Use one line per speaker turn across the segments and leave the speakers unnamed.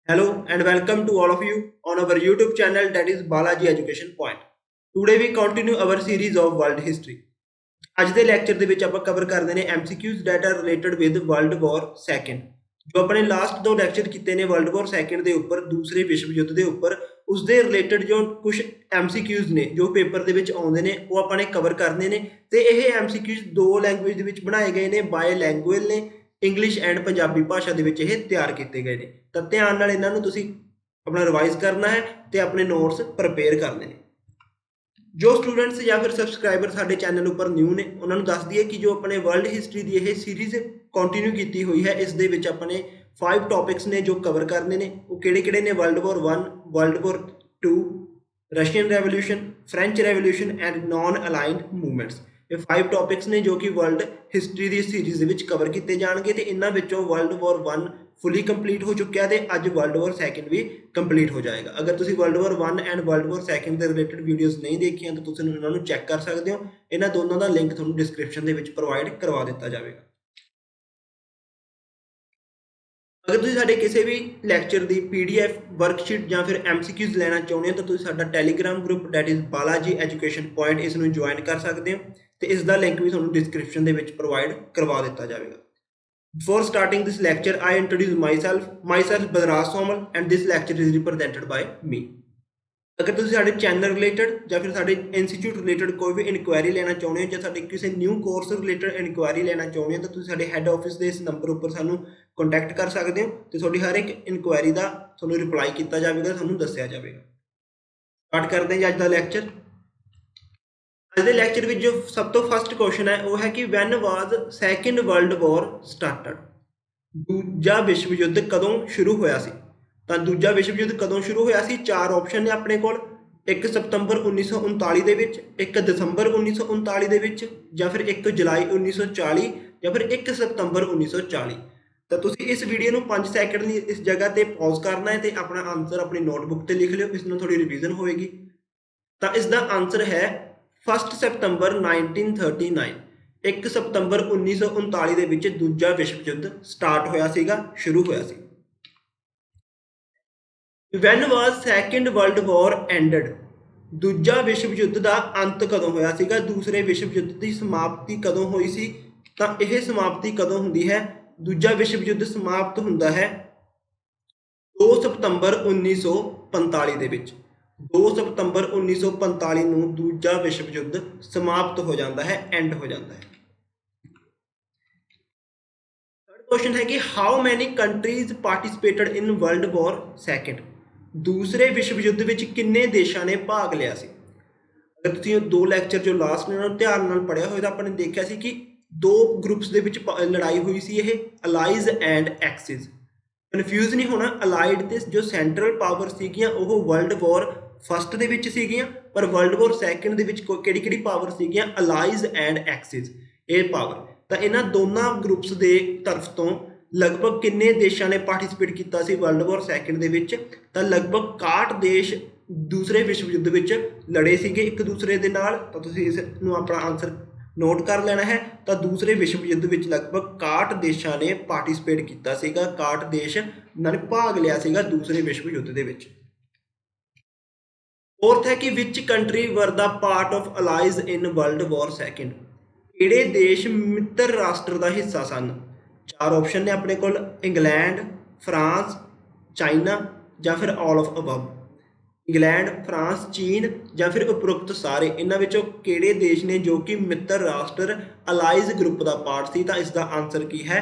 Hello and welcome to all of you on our YouTube channel that is Balaji Education Point. Today we continue our series of world history. ਅੱਜ ਦੇ lecture ਦੇ ਵਿੱਚ ਆਪਾਂ cover ਕਰਦੇ ਨੇ MCQs that are related with World War II ਜੋ ਆਪਣੇ last ਦੋ ਲੈਕਚਰ ਕੀਤੇ ਨੇ World War II ਦੇ ਉੱਪਰ ਦੂਸਰੇ ਵਿਸ਼ਵ ਯੁੱਧ ਦੇ ਉੱਪਰ ਉਸ ਦੇ ਰਿਲੇਟਡ ਜੋ ਕੁਝ MCQs ਨੇ ਜੋ ਪੇਪਰ ਦੇ ਵਿੱਚ ਆਉਂਦੇ ਨੇ ਉਹ ਆਪਾਂ ਨੇ ਕਵਰ ਕਰਨੇ ਨੇ ਤੇ ਇਹ MCQs ਦੋ ਲੈਂਗੁਏਜ ਦੇ ਵਿੱਚ ਬਣਾਏ ਗਏ ਨੇ ਬਾਈ ਲੈਂਗੁਏਜ ਨੇ इंग्लिश एंड पंजाबी भाषा ਦੇ ਵਿੱਚ ਇਹ ਤਿਆਰ ਕੀਤੇ ਗਏ ਨੇ ਤਾਂ ਧਿਆਨ ਨਾਲ ਇਹਨਾਂ ਨੂੰ ਤੁਸੀਂ ਆਪਣਾ ਰਿਵਾਈਜ਼ ਕਰਨਾ ਹੈ ਤੇ ਆਪਣੇ ਨੋਟਸ ਪ੍ਰਿਪੇਅਰ ਕਰਨੇ ਨੇ ਜੋ ਸਟੂਡੈਂਟਸ ਜਾਂ ਫਿਰ ਸਬਸਕ੍ਰਾਈਬਰ ਸਾਡੇ ਚੈਨਲ ਉੱਪਰ ਨਿਊ ਨੇ ਉਹਨਾਂ ਨੂੰ ਦੱਸ ਦਈਏ ਕਿ ਜੋ ਆਪਣੇ ਵਰਲਡ ਹਿਸਟਰੀ ਦੀ ਇਹ ਸੀਰੀਜ਼ ਕੰਟੀਨਿਊ ਕੀਤੀ ਹੋਈ ਹੈ ਇਸ ਦੇ ਵਿੱਚ ਆਪਣੇ 5 ਟੌਪਿਕਸ ਨੇ ਜੋ ਕਵਰ ਕਰਨੇ ਨੇ ਉਹ ਕਿਹੜੇ-ਕਿਹੜੇ ਨੇ world war 1 world war 2 Russian revolution French revolution and non aligned movements ਇਹ 5 ਟੌਪਿਕਸ ਨੇ ਜੋ ਕਿ ਵਰਲਡ ਹਿਸਟਰੀ ਦੀ ਸੀਰੀਜ਼ ਦੇ ਵਿੱਚ ਕਵਰ ਕੀਤੇ ਜਾਣਗੇ ਤੇ ਇਹਨਾਂ ਵਿੱਚੋਂ ਵਰਲਡ ਵਾਰ 1 ਫੁੱਲੀ ਕੰਪਲੀਟ ਹੋ ਚੁੱਕਿਆ ਤੇ ਅੱਜ ਵਰਲਡ ਵਾਰ 2 ਵੀ ਕੰਪਲੀਟ ਹੋ ਜਾਏਗਾ ਅਗਰ ਤੁਸੀਂ world war 1 and world war 2 ਦੇ ਰਿਲੇਟਡ ਵੀਡੀਓਜ਼ ਨਹੀਂ ਦੇਖੀਆਂ ਤਾਂ ਤੁਸੀਂ ਇਹਨਾਂ ਨੂੰ ਚੈੱਕ ਕਰ ਸਕਦੇ ਹੋ ਇਹਨਾਂ ਦੋਨਾਂ ਦਾ ਲਿੰਕ ਤੁਹਾਨੂੰ ਡਿਸਕ੍ਰਿਪਸ਼ਨ ਦੇ ਵਿੱਚ ਪ੍ਰੋਵਾਈਡ ਕਰਵਾ ਦਿੱਤਾ ਜਾਵੇਗਾ अगर तुसीं साडे किसी भी लैक्चर की PDF वर्कशीट या फिर MCQs लेना चाहते हो तो तुसीं साडा Telegram group that is Balaji education point इसनूं ज्वाइन कर सकते हो तो इसका लिंक भी तुहानूं डिस्क्रिप्शन दे विच प्रोवाइड करवा दिता जाएगा before starting this lecture I introduce myself Balraj Somal and this lecture is represented by me अगर तुसीं साडे चैनल रिलेटेड या फिर साडे इंस्टीट्यूट रिलेटेड कोई भी इनकुआयरी लेना चाहते हो या साडे किसी न्यू कोर्स रिलेटेड इनकुआयरी लेना चाहते हो तो तुसीं साडे हैड ऑफिस के इस नंबर उपर सानूं कॉन्टैक्ट कर सकते हो तो तुहाडी हर एक इनकुआयरी का तुहानूं रिप्लाई किया जाएगा तुहानूं दस्सिया जाएगा स्टार्ट करते हैं जी अज का लैक्चर अज के लैक्चर में जो सब तो फर्स्ट क्वेश्चन है वो है कि when was second world war started दूजा विश्व युद्ध कदों शुरू होया सी ਤਾਂ ਦੂਜਾ ਵਿਸ਼ਵ ਯੁੱਧ ਕਦੋਂ ਸ਼ੁਰੂ ਹੋਇਆ ਸੀ ਚਾਰ ਆਪਸ਼ਨ ਨੇ ਆਪਣੇ ਕੋਲ 1 ਸਤੰਬਰ 1939 ਦੇ ਵਿੱਚ 1 ਦਸੰਬਰ 1939 ਦੇ ਵਿੱਚ ਜਾਂ ਫਿਰ 1 ਜੁਲਾਈ 1940 ਜਾਂ ਫਿਰ 1 ਸਤੰਬਰ 1940 ਤਾਂ ਤੁਸੀਂ ਇਸ ਵੀਡੀਓ ਨੂੰ 5 ਸੈਕਿੰਡ ਲਈ ਇਸ ਜਗ੍ਹਾ ਤੇ ਪੌਜ਼ ਕਰਨਾ ਹੈ ਤੇ ਆਪਣਾ ਆਨਸਰ ਆਪਣੀ ਨੋਟਬੁੱਕ ਤੇ ਲਿਖ ਲਿਓ ਇਸ ਨਾਲ ਥੋੜੀ ਰਿਵੀਜ਼ਨ ਹੋਏਗੀ ਤਾਂ ਇਸ ਦਾ ਆਨਸਰ ਹੈ 1 ਸਤੰਬਰ 1939 1 ਸਤੰਬਰ 1939 ਦੇ ਵਿੱਚ ਦੂਜਾ ਵਿਸ਼ਵ ਯੁੱਧ ਸਟਾਰਟ ਹੋਇਆ ਸੀਗਾ ਸ਼ੁਰੂ ਹੋਇਆ ਸੀ When was second world war ended? ਦੂਜਾ ਵਿਸ਼ਵ ਯੁੱਧ ਦਾ ਅੰਤ ਕਦੋਂ ਹੋਇਆ ਸੀਗਾ ਦੂਸਰੇ ਵਿਸ਼ਵ ਯੁੱਧ ਦੀ ਸਮਾਪਤੀ ਕਦੋਂ ਹੋਈ ਸੀ ਤਾਂ ਇਹ ਸਮਾਪਤੀ ਕਦੋਂ ਹੁੰਦੀ ਹੈ ਦੂਜਾ ਵਿਸ਼ਵ ਯੁੱਧ ਸਮਾਪਤ ਹੁੰਦਾ ਹੈ 2 ਸਤੰਬਰ 1945 ਦੇ ਵਿੱਚ 2 ਸਤੰਬਰ 1945 ਨੂੰ ਦੂਜਾ ਵਿਸ਼ਵ ਯੁੱਧ ਸਮਾਪਤ ਹੋ ਜਾਂਦਾ ਹੈ ਐਂਡ ਹੋ ਜਾਂਦਾ ਹੈ ਥਰਡ ਕੁਐਸਚਨ ਹੈ ਕਿ how many countries participated in world war second दूसरे विश्व युद्ध ਵਿੱਚ ਕਿੰਨੇ ਦੇਸ਼ਾਂ ਨੇ ਭਾਗ ਲਿਆ ਸੀ ਅਗਰ ਤੁਸੀਂ ਦੋ ਲੈਕਚਰ ਜੋ ਲਾਸਟ ਨੇ ਉਹਨਾਂ ਨੂੰ ਧਿਆਨ ਨਾਲ ਪੜਿਆ ਹੋਇਆ ਤਾਂ ਆਪਾਂ ਨੇ ਦੇਖਿਆ ਸੀ ਕਿ ਦੋ ਗਰੁੱਪਸ ਦੇ ਵਿੱਚ ਲੜਾਈ ਹੋਈ ਸੀ ਇਹ ਅਲਾਈਜ਼ ਐਂਡ ਐਕਸਿਸ ਕਨਫਿਊਜ਼ ਨਹੀਂ ਹੋਣਾ ਅਲਾਈਡ ਤੇ ਜੋ ਸੈਂਟਰਲ ਪਾਵਰ ਸੀਗੀਆਂ ਉਹ ਵਰਲਡ ਵਾਰ ਫਸਟ ਦੇ ਵਿੱਚ ਸੀਗੀਆਂ ਪਰ ਵਰਲਡ ਵਾਰ ਸੈਕੰਡ ਦੇ ਵਿੱਚ ਕਿਹੜੀ ਕਿਹੜੀ ਪਾਵਰ ਸੀਗੀਆਂ ਅਲਾਈਜ਼ ਐਂਡ ਐਕਸਿਸ ਇਹ ਪਾਵਰ ਤਾਂ ਇਹਨਾਂ ਦੋਨਾਂ ਗਰੁੱਪਸ ਦੇ ਤਰਫ ਤੋਂ ਲਗਭਗ ਕਿੰਨੇ ਦੇਸ਼ਾਂ ਨੇ ਪਾਰਟਿਸਿਪੇਟ ਕੀਤਾ ਸੀ ਵਰਲਡ ਵਾਰ ਸੈਕੰਡ ਦੇ ਵਿੱਚ ਤਾਂ ਲਗਭਗ 61 ਦੇਸ਼ ਦੂਸਰੇ ਵਿਸ਼ਵ ਯੁੱਧ ਵਿੱਚ ਲੜੇ ਸੀਗੇ ਇੱਕ ਦੂਸਰੇ ਦੇ ਨਾਲ ਤਾਂ ਤੁਸੀਂ ਇਸ ਨੂੰ ਆਪਣਾ ਆਨਸਰ ਨੋਟ ਕਰ ਲੈਣਾ ਹੈ ਤਾਂ ਦੂਸਰੇ ਵਿਸ਼ਵ ਯੁੱਧ ਵਿੱਚ ਲਗਭਗ 61 ਦੇਸ਼ਾਂ ਨੇ ਪਾਰਟਿਸਿਪੇਟ ਕੀਤਾ ਸੀਗਾ 61 ਦੇਸ਼ ਨਾਲ ਭਾਗ ਲਿਆ ਸੀਗਾ ਦੂਸਰੇ ਵਿਸ਼ਵ ਯੁੱਧ ਦੇ ਵਿੱਚ ਫੋਰਥ ਹੈ ਕਿ which country were the part of allies in world war second ਕਿਹੜੇ ਦੇਸ਼ ਮਿੱਤਰ ਰਾਸ਼ਟਰ ਦਾ ਹਿੱਸਾ ਸਨ ਚਾਰ ਆਪਸ਼ਨ ਨੇ ਆਪਣੇ ਕੋਲ ਇੰਗਲੈਂਡ ਫਰਾਂਸ ਚਾਈਨਾ ਜਾਂ ਫਿਰ all of above England France ਚੀਨ ਜਾਂ ਫਿਰ ਉਪਰੋਕਤ ਸਾਰੇ ਇਹਨਾਂ ਵਿੱਚੋਂ ਕਿਹੜੇ ਦੇਸ਼ ਨੇ ਜੋ ਕਿ ਮਿੱਤਰ ਰਾਸ਼ਟਰ ਅਲਾਈਜ਼ ਗਰੁੱਪ ਦਾ ਪਾਰਟ ਸੀ ਤਾਂ ਇਸ ਦਾ ਆਨਸਰ ਕੀ ਹੈ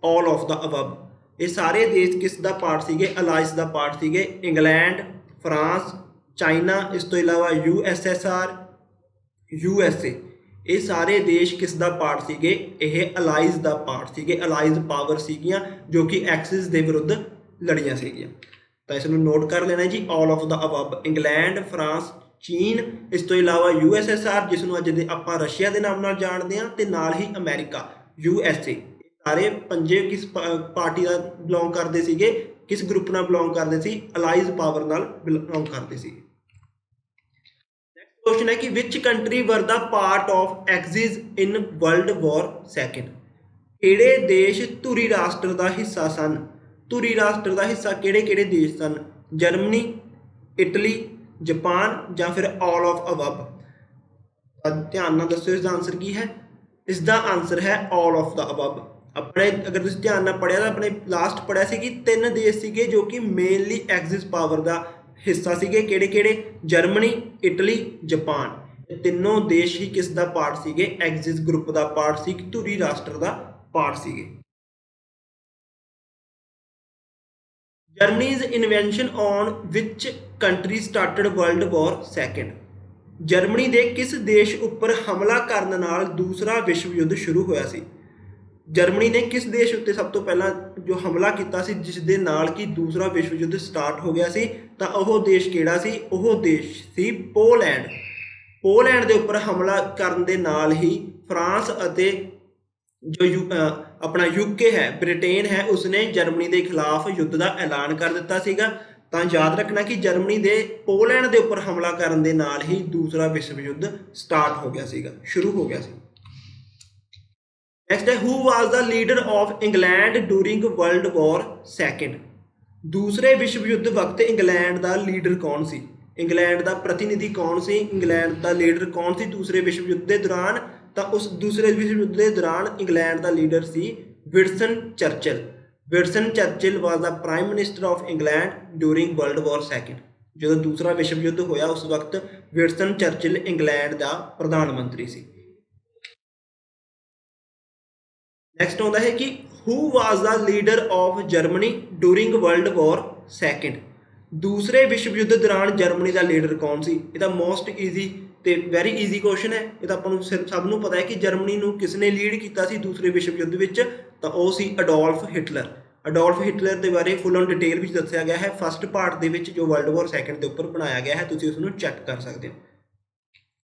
ਆਲ ਆਫ ਦਾ ਅਬਵ ਇਹ ਸਾਰੇ ਦੇਸ਼ ਕਿਸ ਦਾ ਪਾਰਟ ਸੀਗੇ ਅਲਾਈਜ਼ ਦਾ ਪਾਰਟ ਸੀਗੇ ਇੰਗਲੈਂਡ ਫਰਾਂਸ ਚਾਈਨਾ ਇਸ ਤੋਂ ਇਲਾਵਾ USSR USA ਇਹ ਸਾਰੇ ਦੇਸ਼ ਕਿਸ ਦਾ ਪਾਰਟ ਸੀਗੇ ਇਹ ਅਲਾਈਜ਼ ਦਾ ਪਾਰਟ ਸੀਗੇ ਅਲਾਈਜ਼ ਪਾਵਰ ਸੀਗੀਆਂ ਜੋ ਕਿ ਐਕਸਿਸ ਦੇ ਵਿਰੁੱਧ ਲੜੀਆਂ ਸੀਗੀਆਂ ਤਾਂ ਇਸ ਨੂੰ ਨੋਟ ਕਰ ਲੈਣਾ ਜੀ all of the above England France ਚੀਨ ਇਸ ਤੋਂ ਇਲਾਵਾ USSR ਜਿਸ ਨੂੰ ਅੱਜ ਦੇ ਆਪਾਂ ਰਸ਼ੀਆ ਦੇ ਨਾਮ ਨਾਲ ਜਾਣਦੇ ਹਾਂ ਤੇ ਨਾਲ ਹੀ ਅਮਰੀਕਾ USA ਸਾਰੇ ਪੰਜੇ ਕਿਸ ਪਾਰਟੀ ਦਾ ਬਿਲੋਂਗ ਕਰਦੇ ਸੀਗੇ ਕਿਸ ਗਰੁੱਪ ਨਾਲ ਬਿਲੋਂਗ ਕਰਦੇ ਸੀ ਅਲਾਈਜ਼ ਪਾਵਰ ਨਾਲ ਬਿਲੋਂਗ ਕਰਦੇ ਸੀ क्वेश्चन है कि which country were the part of axis in world war second ਕਿਹੜੇ ਦੇਸ਼ ਧੁਰੀ ਰਾਸ਼ਟਰ ਦਾ ਹਿੱਸਾ ਸਨ ਧੁਰੀ ਰਾਸ਼ਟਰ ਦਾ ਹਿੱਸਾ ਕਿਹੜੇ-ਕਿਹੜੇ ਦੇਸ਼ ਸਨ? ਜਰਮਨੀ, ਇਟਲੀ, ਜਾਪਾਨ ਜਾਂ ਫਿਰ ਆਲ ਆਫ ਅਬਵ? ਧਿਆਨ ਨਾਲ ਦੱਸੋ ਇਸ ਦਾ ਆਨਸਰ ਕੀ ਹੈ। ਇਸ ਦਾ ਆਨਸਰ ਹੈ ਆਲ ਆਫ ਦਾ ਅਬਵ। ਆਪਣੇ ਅਗਰ ਤੁਸੀਂ ਧਿਆਨ ਨਾਲ ਪੜ੍ਹਿਆ ਤਾਂ ਆਪਣੇ ਲਾਸਟ ਪੜ੍ਹਿਆ ਸੀ ਕਿ 3 ਦੇਸ਼ ਸੀਗੇ ਜੋ ਕਿ ਮੇਨਲੀ ਐਕਸਿਸ ਪਾਵਰ ਦਾ ਹਿੱਸਾ ਸੀਗੇ। ਕਿਹੜੇ-ਕਿਹੜੇ? Germany, Italy, Japan. ਤਿੰਨੋਂ ਦੇਸ਼ ਹੀ ਕਿਸ ਦਾ ਪਾਰਟ ਸੀਗੇ? ਐਕਸਿਸ ਗਰੁੱਪ ਦਾ ਪਾਰਟ ਸੀ, ਧੁਰੀ ਰਾਸ਼ਟਰ ਦਾ ਪਾਰਟ ਸੀਗੇ। Germany's invention on which country started world war second? Germany ਦੇ ਕਿਸ ਦੇਸ਼ ਉੱਪਰ ਹਮਲਾ ਕਰਨ ਨਾਲ ਦੂਸਰਾ ਵਿਸ਼ਵ ਯੁੱਧ ਸ਼ੁਰੂ ਹੋਇਆ ਸੀ? ਜਰਮਨੀ ਨੇ ਕਿਸ ਦੇਸ਼ ਉੱਤੇ ਸਭ ਤੋਂ ਪਹਿਲਾਂ ਜੋ ਹਮਲਾ ਕੀਤਾ ਸੀ ਜਿਸ ਦੇ ਨਾਲ ਕਿ ਦੂਸਰਾ ਵਿਸ਼ਵ ਯੁੱਧ ਸਟਾਰਟ ਹੋ ਗਿਆ ਸੀ? ਤਾਂ ਉਹ ਦੇਸ਼ ਕਿਹੜਾ ਸੀ? ਉਹ ਦੇਸ਼ ਸੀ ਪੋਲੈਂਡ। ਪੋਲੈਂਡ ਦੇ ਉੱਪਰ ਹਮਲਾ ਕਰਨ ਦੇ ਨਾਲ ਹੀ ਫਰਾਂਸ ਅਤੇ ਜੋ ਆਪਣਾ UK ਹੈ, ਬ੍ਰਿਟੇਨ ਹੈ, ਉਸਨੇ ਜਰਮਨੀ ਦੇ ਖਿਲਾਫ ਯੁੱਧ ਦਾ ਐਲਾਨ ਕਰ ਦਿੱਤਾ ਸੀਗਾ। ਤਾਂ ਯਾਦ ਰੱਖਣਾ ਕਿ ਜਰਮਨੀ ਦੇ ਪੋਲੈਂਡ ਦੇ ਉੱਪਰ ਹਮਲਾ ਕਰਨ ਦੇ ਨਾਲ ਹੀ ਦੂਸਰਾ ਵਿਸ਼ਵ ਯੁੱਧ ਸਟਾਰਟ ਹੋ ਗਿਆ ਸੀਗਾ, ਸ਼ੁਰੂ ਹੋ ਗਿਆ ਸੀ। ਨੈਕਸਟ ਹੈ who was the leader of England during world war second? ਦੂਸਰੇ ਵਿਸ਼ਵ ਯੁੱਧ ਵਕਤ ਇੰਗਲੈਂਡ ਦਾ ਲੀਡਰ ਕੌਣ ਸੀ? ਇੰਗਲੈਂਡ ਦਾ ਪ੍ਰਤੀਨਿਧੀ ਕੌਣ ਸੀ? ਇੰਗਲੈਂਡ ਦਾ ਲੀਡਰ ਕੌਣ ਸੀ ਦੂਸਰੇ ਵਿਸ਼ਵ ਯੁੱਧ ਦੇ ਦੌਰਾਨ? ਤਾਂ ਉਸ ਦੂਸਰੇ ਵਿਸ਼ਵ ਯੁੱਧ ਦੇ ਦੌਰਾਨ ਇੰਗਲੈਂਡ ਦਾ ਲੀਡਰ ਸੀ Winston Churchill. Winston Churchill was the prime minister of England during world war second. ਜਦੋਂ ਦੂਸਰਾ ਵਿਸ਼ਵ ਯੁੱਧ ਹੋਇਆ ਉਸ ਵਕਤ ਵਿੰਸਟਨ ਚਰਚਿਲ ਇੰਗਲੈਂਡ ਦਾ ਪ੍ਰਧਾਨ ਮੰਤਰੀ ਸੀ। ਨੈਕਸਟ ਆਉਂਦਾ ਹੈ ਕਿ who was the leader of Germany during world war second? ਦੂਸਰੇ ਵਿਸ਼ਵ ਯੁੱਧ ਦੌਰਾਨ ਜਰਮਨੀ ਦਾ ਲੀਡਰ ਕੌਣ ਸੀ? ਇਹ ਤਾਂ ਮੋਸਟ ਈਜ਼ੀ ਤੇ ਵੈਰੀ ਈਜ਼ੀ ਕੁਐਸਚਨ ਹੈ। ਇਹ ਤਾਂ ਆਪਾਂ ਨੂੰ ਸਭ ਨੂੰ ਪਤਾ ਹੈ ਕਿ ਜਰਮਨੀ ਨੂੰ ਕਿਸ ਨੇ ਲੀਡ ਕੀਤਾ ਸੀ ਦੂਸਰੇ ਵਿਸ਼ਵ ਯੁੱਧ ਵਿੱਚ? ਤਾਂ ਉਹ ਸੀ ਅਡੋਲਫ ਹਿਟਲਰ। ਅਡੋਲਫ ਹਿਟਲਰ ਦੇ ਬਾਰੇ ਫੁੱਲ ਔਨ ਡਿਟੇਲ ਵਿੱਚ ਦੱਸਿਆ ਗਿਆ ਹੈ ਫਸਟ ਪਾਰਟ ਦੇ ਵਿੱਚ ਜੋ ਵਰਲਡ ਵਾਰ ਸੈਕੰਡ ਦੇ ਉੱਪਰ ਬਣਾਇਆ ਗਿਆ ਹੈ, ਤੁਸੀਂ ਉਸ ਨੂੰ ਚੈੱਕ ਕਰ ਸਕਦੇ ਹੋ।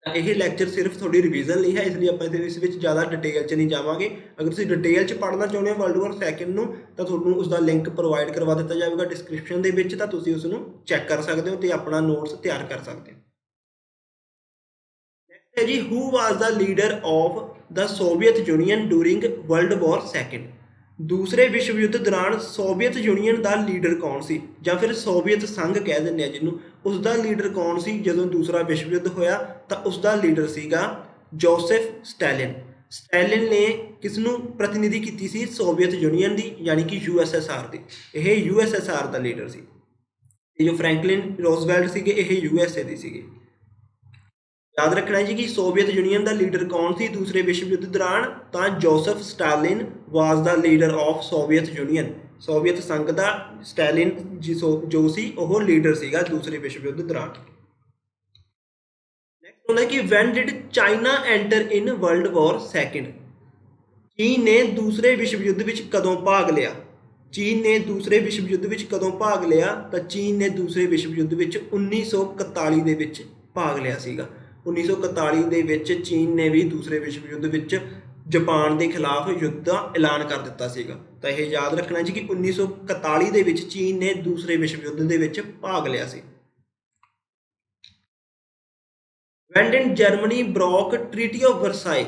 ਤਾਂ ਇਹ ਲੈਕਚਰ ਸਿਰਫ ਤੁਹਾਡੀ ਰਿਵੀਜ਼ਨ ਲਈ ਹੈ, ਇਸ ਲਈ ਆਪਾਂ ਇਸ ਵਿੱਚ ਜ਼ਿਆਦਾ ਡਿਟੇਲ 'ਚ ਨਹੀਂ ਜਾਵਾਂਗੇ। ਅਗਰ ਤੁਸੀਂ ਡਿਟੇਲ 'ਚ ਪੜ੍ਹਨਾ ਚਾਹੁੰਦੇ ਹੋ ਵਰਲਡ ਵਾਰ ਸੈਕੰਡ ਨੂੰ ਤਾਂ ਤੁਹਾਨੂੰ ਉਸ ਦਾ ਲਿੰਕ ਪ੍ਰੋਵਾਈਡ ਕਰਵਾ ਦਿੱਤਾ ਜਾਵੇਗਾ ਡਿਸਕ੍ਰਿਪਸ਼ਨ ਦੇ ਵਿੱਚ, ਤਾਂ ਤੁਸੀਂ ਉਸ ਨੂੰ ਚੈੱਕ ਕਰ ਸਕਦੇ ਹੋ ਤੇ ਆਪਣਾ ਨੋਟਸ ਤਿਆਰ ਕਰ ਸਕਦੇ ਹੋ। ਨੈਕਸਟ ਹੈ ਜੀ who was the leader of the Soviet Union during world war second? ਦੂਸਰੇ ਵਿਸ਼ਵ ਯੁੱਧ ਦੌਰਾਨ ਸੋਵੀਅਤ ਯੂਨੀਅਨ ਦਾ ਲੀਡਰ ਕੌਣ ਸੀ? ਜਾਂ ਫਿਰ ਸੋਵੀਅਤ ਸੰਘ ਕਹਿ ਦਿੰਦੇ ਆ ਜਿਹਨੂੰ, ਉਸ ਦਾ ਲੀਡਰ ਕੌਣ ਸੀ ਜਦੋਂ ਦੂਸਰਾ ਵਿਸ਼ਵ ਯੁੱਧ ਹੋਇਆ? ਤਾਂ ਉਸ ਦਾ ਲੀਡਰ ਸੀਗਾ ਜੋਸੇਫ ਸਟੈਲਿਨ। ਸਟੈਲਿਨ ਨੇ ਕਿਸ ਨੂੰ ਪ੍ਰਤੀਨਿਧੀ ਕੀਤੀ ਸੀ? ਸੋਵੀਅਤ ਯੂਨੀਅਨ ਦੀ, ਯਾਨੀ ਕਿ USSR ਦੀ। ਇਹ USSR ਦਾ ਲੀਡਰ ਸੀ। ਇਹ ਜੋ ਫਰੈਂਕਲਿਨ ਰੋਜ਼ਵੈਲਟ ਸੀਗੇ ਇਹ USA ਦੇ ਸੀਗੇ। ਯਾਦ ਰੱਖਣਾ ਜੀ ਕਿ ਸੋਵੀਅਤ ਯੂਨੀਅਨ ਦਾ ਲੀਡਰ ਕੌਣ ਸੀ ਦੂਸਰੇ ਵਿਸ਼ਵ ਯੁੱਧ ਦੌਰਾਨ? ਤਾਂ Joseph Stalin was the leader of Soviet Union. Soviet ਸੰਘ ਦਾ ਸਟੈਲਿਨ ਜੋ ਸੀ ਉਹ ਲੀਡਰ ਸੀਗਾ ਦੂਸਰੇ ਵਿਸ਼ਵ ਯੁੱਧ ਦੌਰਾਨ। ਨੈਕਸਟ ਹੁੰਦਾ ਕਿ when did China enter in world war second? ਚੀਨ ਨੇ ਦੂਸਰੇ ਵਿਸ਼ਵ ਯੁੱਧ ਵਿੱਚ ਕਦੋਂ ਭਾਗ ਲਿਆ? ਚੀਨ ਨੇ ਦੂਸਰੇ ਵਿਸ਼ਵ ਯੁੱਧ ਵਿੱਚ ਕਦੋਂ ਭਾਗ ਲਿਆ? ਤਾਂ ਚੀਨ ਨੇ ਦੂਸਰੇ ਵਿਸ਼ਵ ਯੁੱਧ ਵਿੱਚ 1941 ਦੇ ਵਿੱਚ ਭਾਗ ਲਿਆ ਸੀਗਾ। 1941 ਦੇ ਵਿੱਚ ਚੀਨ ਨੇ ਵੀ ਦੂਸਰੇ ਵਿਸ਼ਵ ਯੁੱਧ ਵਿੱਚ ਜਾਪਾਨ ਦੇ ਖਿਲਾਫ ਯੁੱਧ ਦਾ ਐਲਾਨ ਕਰ ਦਿੱਤਾ ਸੀਗਾ। ਤਾਂ ਇਹ ਯਾਦ ਰੱਖਣਾ ਜੀ ਕਿ 1941 ਦੇ ਵਿੱਚ ਚੀਨ ਨੇ ਦੂਸਰੇ ਵਿਸ਼ਵ ਯੁੱਧ ਦੇ ਵਿੱਚ ਭਾਗ ਲਿਆ ਸੀ। When did Germany broke treaty of Versailles?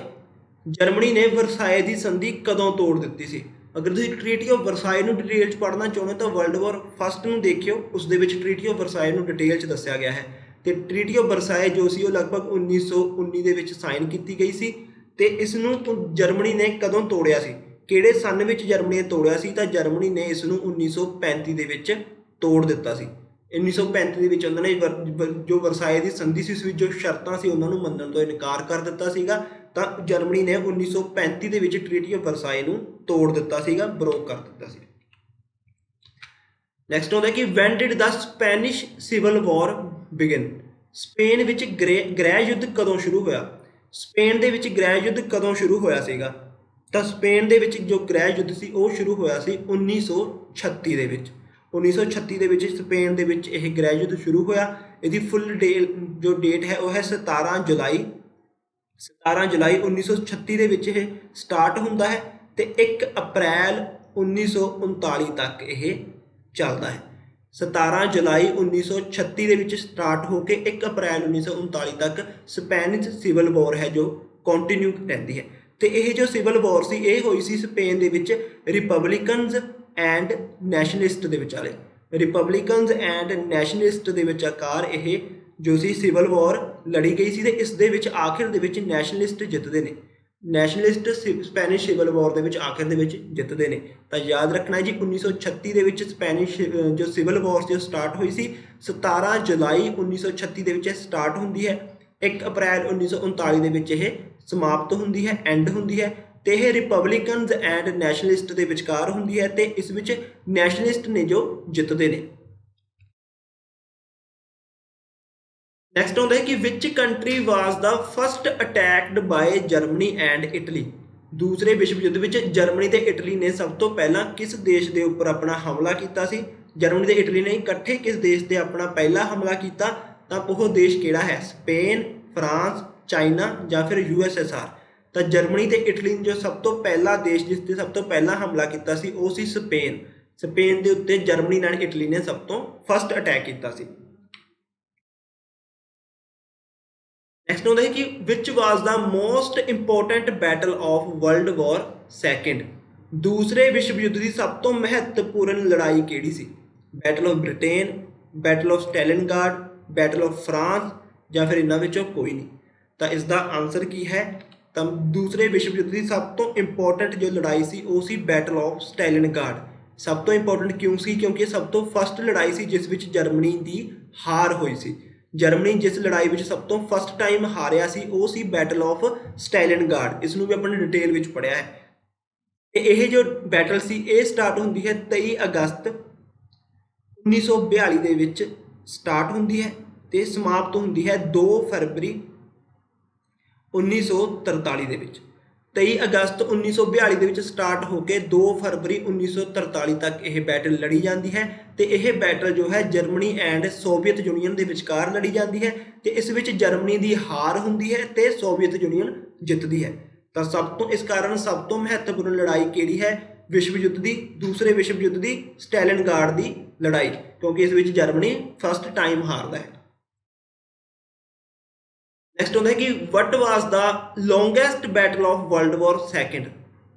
ਜਰਮਨੀ ਨੇ ਵਰਸਾਏ ਦੀ ਸੰਧੀ ਕਦੋਂ ਤੋੜ ਦਿੱਤੀ ਸੀ? ਅਗਰ ਤੁਸੀਂ ਟ੍ਰੀਟੀ ਆਫ ਵਰਸਾਏ ਨੂੰ ਡਿਟੇਲ 'ਚ ਪੜ੍ਹਨਾ ਚਾਹੁੰਦੇ ਹੋ ਤਾਂ ਵਰਲਡ ਵਾਰ ਫਸਟ ਨੂੰ ਦੇਖਿਓ, ਉਸ ਦੇ ਵਿੱਚ ਟ੍ਰੀਟੀ ਆਫ ਵਰਸਾਏ ਨੂੰ ਡਿਟੇਲ 'ਚ ਦੱਸਿਆ ਗਿਆ ਹੈ। ਤੇ ਟ੍ਰੀਟੀ ਆਫ ਵਰਸਾਏ ਜੋ ਸੀ ਉਹ ਲਗਭਗ 1919 ਦੇ ਵਿੱਚ ਸਾਈਨ ਕੀਤੀ ਗਈ ਸੀ। ਤੇ ਇਸ ਨੂੰ ਜਰਮਨੀ ਨੇ ਕਦੋਂ ਤੋੜਿਆ ਸੀ? ਕਿਹੜੇ ਸੰਨ ਵਿੱਚ ਜਰਮਨੀ ਨੇ ਤੋੜਿਆ ਸੀ? ਤਾਂ ਜਰਮਨੀ ਨੇ ਇਸ ਨੂੰ 1935 ਦੇ ਵਿੱਚ ਤੋੜ ਦਿੱਤਾ ਸੀ। 1935 ਦੇ ਵਿੱਚ ਉਹਨਾਂ ਨੇ ਜੋ ਵਰਸਾਏ ਦੀ ਸੰਧੀ ਸੀ ਉਸ ਵਿੱਚ ਜੋ ਸ਼ਰਤਾਂ ਸੀ ਉਹਨਾਂ ਨੂੰ ਮੰਨਣ ਤੋਂ ਇਨਕਾਰ ਕਰ ਦਿੱਤਾ ਸੀਗਾ। ਤਾਂ ਜਰਮਨੀ ਨੇ 1935 ਦੇ ਵਿੱਚ ਟ੍ਰੀਟੀ ਆਫ ਵਰਸਾਏ ਨੂੰ ਤੋੜ ਦਿੱਤਾ ਸੀਗਾ, ਬਰੋਕ ਕਰ ਦਿੱਤਾ ਸੀ। ਨੈਕਸਟ ਆਉਂਦਾ ਕਿ when did the Spanish civil war begin? Spain ਵਿੱਚ ਗ੍ਰਹਿ ਯੁੱਧ ਕਦੋਂ ਸ਼ੁਰੂ ਹੋਇਆ? ਸਪੇਨ ਦੇ ਵਿੱਚ ਗ੍ਰਹਿ ਯੁੱਧ ਕਦੋਂ ਸ਼ੁਰੂ ਹੋਇਆ ਸੀਗਾ? ਤਾਂ ਸਪੇਨ ਦੇ ਵਿੱਚ ਜੋ ਗ੍ਰਹਿ ਯੁੱਧ ਸੀ ਉਹ ਸ਼ੁਰੂ ਹੋਇਆ ਸੀ 1936 ਦੇ ਵਿੱਚ। 1936 ਦੇ ਵਿੱਚ ਸਪੇਨ ਦੇ ਵਿੱਚ ਇਹ ਗ੍ਰਹਿ ਯੁੱਧ ਸ਼ੁਰੂ ਹੋਇਆ। ਇਹਦੀ ਫੁੱਲ ਜੋ ਡੇਟ ਹੈ ਉਹ ਹੈ 17 ਜੁਲਾਈ 1936 ਦੇ ਵਿੱਚ ਇਹ ਸਟਾਰਟ ਹੁੰਦਾ ਹੈ ਤੇ 1 ਅਪ੍ਰੈਲ 1939 ਤੱਕ ਇਹ ਚੱਲਦਾ ਹੈ। 17 ਜੁਲਾਈ 1936 ਦੇ ਵਿੱਚ ਸਟਾਰਟ ਹੋ ਕੇ 1 ਅਪ੍ਰੈਲ 1939 ਤੱਕ ਸਪੈਨਿਸ਼ ਸਿਵਲ ਵਾਰ ਹੈ ਜੋ ਕੰਟੀਨਿਊ ਰਹਿੰਦੀ ਹੈ। ਤੇ ਇਹ ਜੋ ਸਿਵਲ ਵਾਰ ਸੀ ਇਹ ਹੋਈ ਸੀ ਸਪੇਨ ਦੇ ਵਿੱਚ ਰਿਪਬਲਿਕਨਸ ਐਂਡ ਨੈਸ਼ਨਲਿਸਟ ਦੇ ਵਿਚਾਲੇ। ਰਿਪਬਲਿਕਨਸ ਐਂਡ ਨੈਸ਼ਨਲਿਸਟ ਦੇ ਵਿਚਕਾਰ ਇਹ ਜੋ ਸੀ ਸਿਵਲ ਵਾਰ ਲੜੀ ਗਈ ਸੀ ਤੇ ਇਸ ਦੇ ਵਿੱਚ ਆਖਿਰ ਦੇ ਵਿੱਚ ਨੈਸ਼ਨਲਿਸਟ ਜਿੱਤਦੇ ਨੇ। ਨੈਸ਼ਨਲਿਸਟ ਸਪੈਨਿਸ਼ ਸਿਵਲ ਵਾਰ ਦੇ ਵਿੱਚ ਆਖਿਰ ਦੇ ਵਿੱਚ ਜਿੱਤਦੇ ਨੇ। ਤਾਂ ਯਾਦ ਰੱਖਣਾ ਹੈ ਜੀ 1936 ਦੇ ਵਿੱਚ ਸਪੈਨਿਸ਼ ਜੋ ਸਿਵਲ ਵਾਰ ਜੋ ਸਟਾਰਟ ਹੋਈ ਸੀ 17 ਜੁਲਾਈ 1936 ਦੇ ਵਿੱਚ ਇਹ ਸਟਾਰਟ ਹੁੰਦੀ ਹੈ। 1 ਅਪ੍ਰੈਲ 1939 ਦੇ ਵਿੱਚ ਇਹ ਸਮਾਪਤ ਹੁੰਦੀ ਹੈ, ਐਂਡ ਹੁੰਦੀ ਹੈ। ਤੇ ਇਹ ਰਿਪਬਲਿਕਨਸ ਐਂਡ ਨੈਸ਼ਨਲਿਸਟ ਦੇ ਵਿਚਕਾਰ ਹੁੰਦੀ ਹੈ ਤੇ ਇਸ ਵਿੱਚ ਨੈਸ਼ਨਲਿਸਟ ਨੇ ਜੋ ਜਿੱਤਦੇ ਨੇ। ਨੈਕਸਟ ਆਉਂਦਾ ਹੈ ਕਿ which country was the first attacked by Germany and Italy. ਦੂਸਰੇ ਵਿਸ਼ਵ ਯੁੱਧ ਵਿੱਚ ਜਰਮਨੀ ਤੇ ਇਟਲੀ ਨੇ ਸਭ ਤੋਂ ਪਹਿਲਾਂ ਕਿਸ ਦੇਸ਼ ਦੇ ਉੱਪਰ ਆਪਣਾ ਹਮਲਾ ਕੀਤਾ ਸੀ? ਜਰਮਨੀ ਤੇ ਇਟਲੀ ਨੇ ਇਕੱਠੇ ਕਿਸ ਦੇਸ਼ ਤੇ ਆਪਣਾ ਪਹਿਲਾ ਹਮਲਾ ਕੀਤਾ? ਤਾਂ ਉਹ ਦੇਸ਼ ਕਿਹੜਾ ਹੈ? ਸਪੇਨ, ਫਰਾਂਸ, ਚਾਈਨਾ ਜਾਂ ਫਿਰ USSR। ਤਾਂ ਜਰਮਨੀ ਤੇ ਇਟਲੀ ਨੇ ਜੋ ਸਭ ਤੋਂ ਪਹਿਲਾ ਦੇਸ਼ ਜਿਸ ਤੇ ਸਭ ਤੋਂ ਪਹਿਲਾਂ ਹਮਲਾ ਕੀਤਾ ਸੀ ਉਹ ਸੀ ਸਪੇਨ। ਸਪੇਨ ਦੇ ਉੱਤੇ ਜਰਮਨੀ ਨਾਲ ਇਟਲੀ ਨੇ ਸਭ ਤੋਂ ਫਸਟ ਅਟੈਕ ਕੀਤਾ ਸੀ। ਨੈਕਸਟ ਹੁੰਦਾ ਹੈ ਕਿ which was the most important battle of world war second. ਦੂਸਰੇ ਵਿਸ਼ਵ ਯੁੱਧ ਦੀ ਸਭ ਤੋਂ ਮਹੱਤਵਪੂਰਨ ਲੜਾਈ ਕਿਹੜੀ ਸੀ? Battle of Britain, battle of Stalingrad, battle of France ਜਾਂ ਫਿਰ ਇਹਨਾਂ ਵਿੱਚੋਂ ਕੋਈ ਨਹੀਂ। ਤਾਂ ਇਸ ਦਾ ਆਨਸਰ ਕੀ ਹੈ? ਤਾਂ ਦੂਸਰੇ ਵਿਸ਼ਵ ਯੁੱਧ ਦੀ ਸਭ ਤੋਂ ਇੰਪੋਰਟੈਂਟ ਜੋ ਲੜਾਈ ਸੀ ਉਹ ਸੀ ਬੈਟਲ ਆਫ ਸਟੈਲਿਨਗਰਾਡ। ਸਭ ਤੋਂ ਇੰਪੋਰਟੈਂਟ ਕਿਉਂ ਸੀ? ਕਿਉਂਕਿ ਸਭ ਤੋਂ ਫਸਟ ਲੜਾਈ ਸੀ ਜਿਸ ਵਿੱਚ ਜਰਮਨੀ ਦੀ ਹਾਰ ਹੋਈ ਸੀ। ਜਰਮਨੀ ਜਿਸ ਲੜਾਈ ਵਿੱਚ ਸਭ ਤੋਂ ਫਸਟ ਟਾਈਮ ਹਾਰਿਆ ਸੀ ਉਹ ਸੀ ਬੈਟਲ ਆਫ ਸਟੈਲਿਨਗਰਾਡ। ਇਸ ਨੂੰ ਵੀ ਆਪਾਂ ਨੇ ਡਿਟੇਲ ਵਿੱਚ ਪੜ੍ਹਿਆ ਹੈ। ਤੇ ਇਹ ਜੋ ਬੈਟਲ ਸੀ ਇਹ ਸਟਾਰਟ ਹੁੰਦੀ ਹੈ 23 ਅਗਸਤ 1942 ਦੇ ਵਿੱਚ ਸਟਾਰਟ ਹੁੰਦੀ ਹੈ ਤੇ ਸਮਾਪਤ ਹੁੰਦੀ ਹੈ 2 ਫਰਵਰੀ 1943 ਦੇ ਵਿੱਚ। 23 ਅਗਸਤ 1942 ਦੇ ਵਿੱਚ ਸਟਾਰਟ ਹੋ ਕੇ 2 ਫਰਵਰੀ 1943 ਤੱਕ ਇਹ ਬੈਟਲ ਲੜੀ ਜਾਂਦੀ ਹੈ ਤੇ ਇਹ ਬੈਟਲ ਜੋ ਹੈ ਜਰਮਨੀ ਐਂਡ ਸੋਵੀਅਤ ਯੂਨੀਅਨ ਦੇ ਵਿਚਕਾਰ ਲੜੀ ਜਾਂਦੀ ਹੈ ਤੇ ਇਸ ਵਿੱਚ ਜਰਮਨੀ ਦੀ ਹਾਰ ਹੁੰਦੀ ਹੈ ਤੇ ਸੋਵੀਅਤ ਯੂਨੀਅਨ ਜਿੱਤਦੀ ਹੈ। ਤਾਂ ਇਸ ਕਾਰਨ ਸਭ ਤੋਂ ਮਹੱਤਵਪੂਰਨ ਲੜਾਈ ਕਿਹੜੀ ਹੈ ਵਿਸ਼ਵ ਯੁੱਧ ਦੀ? ਦੂਸਰੇ ਵਿਸ਼ਵ ਯੁੱਧ ਦੀ ਸਟੈਲਿਨਗਰਾਡ ਦੀ ਲੜਾਈ, ਕਿਉਂਕਿ ਇਸ ਵਿੱਚ ਜਰਮਨੀ ਫਸਟ ਟਾਈਮ ਹਾਰਦਾ ਹੈ। ਨੈਕਸਟ ਹੁੰਦਾ ਹੈ ਕਿ what was the longest battle of world war second.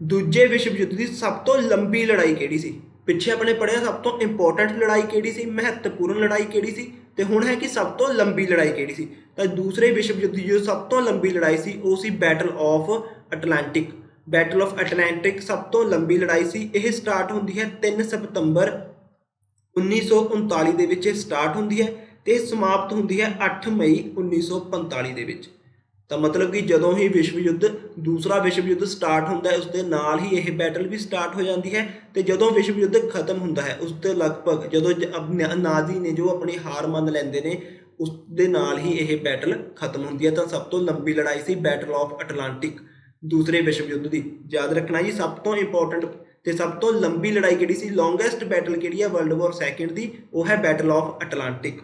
ਦੂਜੇ ਵਿਸ਼ਵ ਯੁੱਧ ਦੀ ਸਭ ਤੋਂ ਲੰਬੀ ਲੜਾਈ ਕਿਹੜੀ ਸੀ? ਪਿੱਛੇ ਆਪਣੇ ਪੜ੍ਹਿਆ ਸਭ ਤੋਂ ਇੰਪੋਰਟੈਂਟ ਲੜਾਈ ਕਿਹੜੀ ਸੀ, ਮਹੱਤਵਪੂਰਨ ਲੜਾਈ ਕਿਹੜੀ ਸੀ, ਤੇ ਹੁਣ ਹੈ ਕਿ ਸਭ ਤੋਂ ਲੰਬੀ ਲੜਾਈ ਕਿਹੜੀ ਸੀ। ਤਾਂ ਦੂਸਰੇ ਵਿਸ਼ਵ ਯੁੱਧ ਦੀ ਜੋ ਸਭ ਤੋਂ ਲੰਬੀ ਲੜਾਈ ਸੀ ਉਹ ਸੀ battle of Atlantic. Battle of Atlantic ਸਭ ਤੋਂ ਲੰਬੀ ਲੜਾਈ ਸੀ। ਇਹ ਸਟਾਰਟ ਹੁੰਦੀ ਹੈ 3 ਸਤੰਬਰ 1939 ਦੇ ਵਿੱਚ ਸਟਾਰਟ ਹੁੰਦੀ ਹੈ ਤੇ ਸਮਾਪਤ ਹੁੰਦੀ ਹੈ 8 ਮਈ 1945 ਦੇ ਵਿੱਚ। ਤਾਂ ਮਤਲਬ ਕਿ ਜਦੋਂ ਹੀ ਵਿਸ਼ਵ ਯੁੱਧ ਦੂਸਰਾ ਵਿਸ਼ਵ ਯੁੱਧ ਸਟਾਰਟ ਹੁੰਦਾ ਹੈ ਉਸ ਦੇ ਨਾਲ ਹੀ ਇਹ ਬੈਟਲ ਵੀ ਸਟਾਰਟ ਹੋ ਜਾਂਦੀ ਹੈ ਤੇ ਜਦੋਂ ਵਿਸ਼ਵ ਯੁੱਧ ਖਤਮ ਹੁੰਦਾ ਹੈ ਉਸ ਦੇ ਲਗਭਗ ਜਦੋਂ ਨਾਜ਼ੀ ਨੇ ਜੋ ਆਪਣੀ ਹਾਰ ਮੰਨ ਲੈਂਦੇ ਨੇ ਉਸ ਦੇ ਨਾਲ ਹੀ ਇਹ ਬੈਟਲ ਖਤਮ ਹੁੰਦੀ ਹੈ। ਤਾਂ ਸਭ ਤੋਂ ਲੰਬੀ ਲੜਾਈ ਸੀ ਬੈਟਲ ਆਫ ਅਟਲਾਂਟਿਕ ਦੂਸਰੇ ਵਿਸ਼ਵ ਯੁੱਧ ਦੀ। ਯਾਦ ਰੱਖਣਾ ਜੀ ਸਭ ਤੋਂ ਇੰਪੋਰਟੈਂਟ ਤੇ ਸਭ ਤੋਂ ਲੰਬੀ ਲੜਾਈ ਕਿਹੜੀ ਸੀ, ਲੌਂਗੈਸਟ ਬੈਟਲ ਕਿਹੜੀ ਹੈ ਵਰਲਡ ਵਾਰ ਸੈਕਿੰਡ ਦੀ, ਉਹ ਹੈ battle of Atlantic.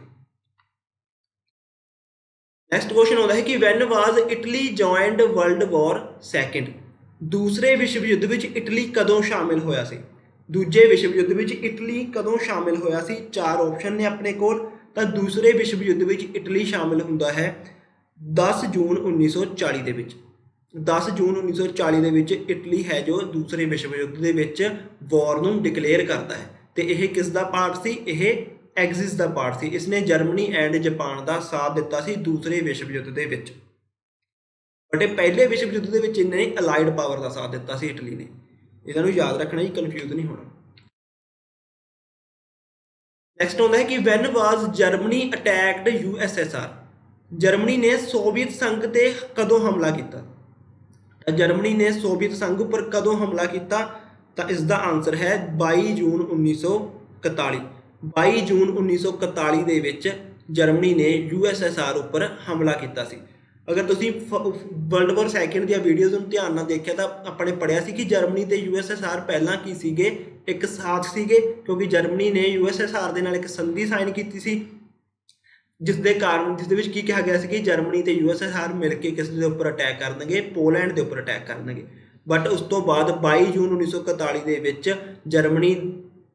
Next question ਆਉਂਦਾ ਹੈ ਕਿ when was Italy joined world war second. ਦੂਸਰੇ ਵਿਸ਼ਵ ਯੁੱਧ ਵਿੱਚ ਇਟਲੀ ਕਦੋਂ ਸ਼ਾਮਿਲ ਹੋਇਆ ਸੀ? ਦੂਜੇ ਵਿਸ਼ਵ ਯੁੱਧ ਵਿੱਚ ਇਟਲੀ ਕਦੋਂ ਸ਼ਾਮਿਲ ਹੋਇਆ ਸੀ? 4 ਆਪਸ਼ਨ ਨੇ ਆਪਣੇ ਕੋਲ। ਤਾਂ ਦੂਸਰੇ ਵਿਸ਼ਵ ਯੁੱਧ ਵਿੱਚ ਇਟਲੀ ਸ਼ਾਮਿਲ ਹੁੰਦਾ ਹੈ 10 ਜੂਨ 1940 ਦੇ ਵਿੱਚ। 10 ਜੂਨ 1940 ਦੇ ਵਿੱਚ ਇਟਲੀ ਹੈ ਜੋ ਦੂਸਰੇ ਵਿਸ਼ਵ ਯੁੱਧ ਦੇ ਵਿੱਚ ਵਾਰ ਨੂੰ ਡਿਕਲੇਅਰ ਕਰਦਾ ਹੈ ਤੇ ਇਹ ਕਿਸ ਦਾ ਪਾਰਟ ਸੀ? ਇਹ ਐਕਸਿਸ ਦਾ ਪਾਰਟ ਸੀ। ਇਸਨੇ ਜਰਮਨੀ ਐਂਡ ਜਾਪਾਨ ਦਾ ਸਾਥ ਦਿੱਤਾ ਸੀ ਦੂਸਰੇ ਵਿਸ਼ਵ ਯੁੱਧ ਦੇ ਵਿੱਚ, ਬਟ ਇਹ ਪਹਿਲੇ ਵਿਸ਼ਵ ਯੁੱਧ ਦੇ ਵਿੱਚ ਇਹਨੇ ਅਲਾਈਡ ਪਾਵਰ ਦਾ ਸਾਥ ਦਿੱਤਾ ਸੀ ਇਟਲੀ ਨੇ। ਇਹਨਾਂ ਨੂੰ ਯਾਦ ਰੱਖਣਾ ਜੀ, ਕਨਫਿਊਜ਼ ਨਹੀਂ ਹੋਣਾ। ਨੈਕਸਟ ਆਉਂਦਾ ਹੈ ਕਿ when was Germany ਅਟੈਕਡ USSR। Germany ਨੇ ਸੋਵੀਅਤ ਸੰਘ ਤੇ ਕਦੋਂ ਹਮਲਾ ਕੀਤਾ? ਜਰਮਨੀ ਨੇ ਸੋਵੀਅਤ ਸੰਘ ਉੱਪਰ ਕਦੋਂ ਹਮਲਾ ਕੀਤਾ? ਤਾਂ ਇਸ ਦਾ ਆਨਸਰ ਹੈ 22 ਜੂਨ 1941। 22 ਜੂਨ 1941 ਦੇ ਵਿੱਚ ਜਰਮਨੀ ਨੇ USSR ਉੱਪਰ ਹਮਲਾ ਕੀਤਾ ਸੀ। ਅਗਰ ਤੁਸੀਂ ਵਰਲਡ ਵਾਰ ਸੈਕਿੰਡ ਦੀਆਂ ਵੀਡੀਓਜ਼ ਨੂੰ ਧਿਆਨ ਨਾਲ ਦੇਖਿਆ ਤਾਂ ਆਪਾਂ ਨੇ ਪੜ੍ਹਿਆ ਸੀ ਕਿ ਜਰਮਨੀ ਤੇ USSR ਪਹਿਲਾਂ ਕੀ ਸੀਗੇ, ਇੱਕ ਸਾਥ ਸੀਗੇ, ਕਿਉਂਕਿ ਜਰਮਨੀ ਨੇ USSR ਦੇ ਨਾਲ ਇੱਕ ਸੰਧੀ ਸਾਈਨ ਕੀਤੀ ਸੀ ਜਿਸ ਦੇ ਵਿੱਚ ਕੀ ਕਿਹਾ ਗਿਆ ਸੀ ਕਿ ਜਰਮਨੀ ਤੇ USSR ਮਿਲ ਕੇ ਕਿਸ ਦੇ ਉੱਪਰ ਅਟੈਕ ਕਰਨਗੇ, ਪੋਲੈਂਡ ਦੇ ਉੱਪਰ ਅਟੈਕ ਕਰਨਗੇ। ਬਟ ਉਸ ਤੋਂ ਬਾਅਦ 22 ਜੂਨ 1941 ਦੇ ਵਿੱਚ ਜਰਮਨੀ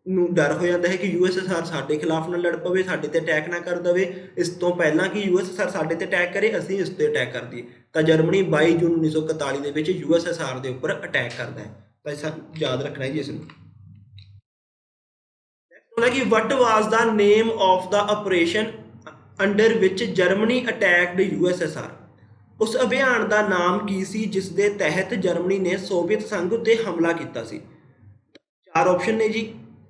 ਨੂੰ ਡਰ ਹੋ ਜਾਂਦਾ ਹੈ ਕਿ USSR ਸਾਡੇ ਖਿਲਾਫ ਨਾ ਲੜ ਪਵੇ, ਸਾਡੇ ਤੇ ਅਟੈਕ ਨਾ ਕਰ ਦੇਵੇ। ਇਸ ਤੋਂ ਪਹਿਲਾਂ ਕਿ USSR ਸਾਡੇ ਤੇ ਅਟੈਕ ਕਰੇ ਅਸੀਂ ਇਸ ਤੇ ਅਟੈਕ ਕਰ ਦਈਏ। ਤਾਂ ਜਰਮਨੀ 22 ਜੂਨ 1941 ਦੇ ਵਿੱਚ USSR ਦੇ ਉੱਪਰ ਅਟੈਕ ਕਰਦਾ ਹੈ। ਤਾਂ ਯਾਦ ਰੱਖਣਾ ਜੀ ਇਸ ਨੂੰ। कि what was the name of the operation under which Germany attacked USSR. उस अभियान का नाम की सी जिस दे तहत जर्मनी ने सोवियत संघ उत्ते हमला किया सी। चार ऑप्शन ने जी,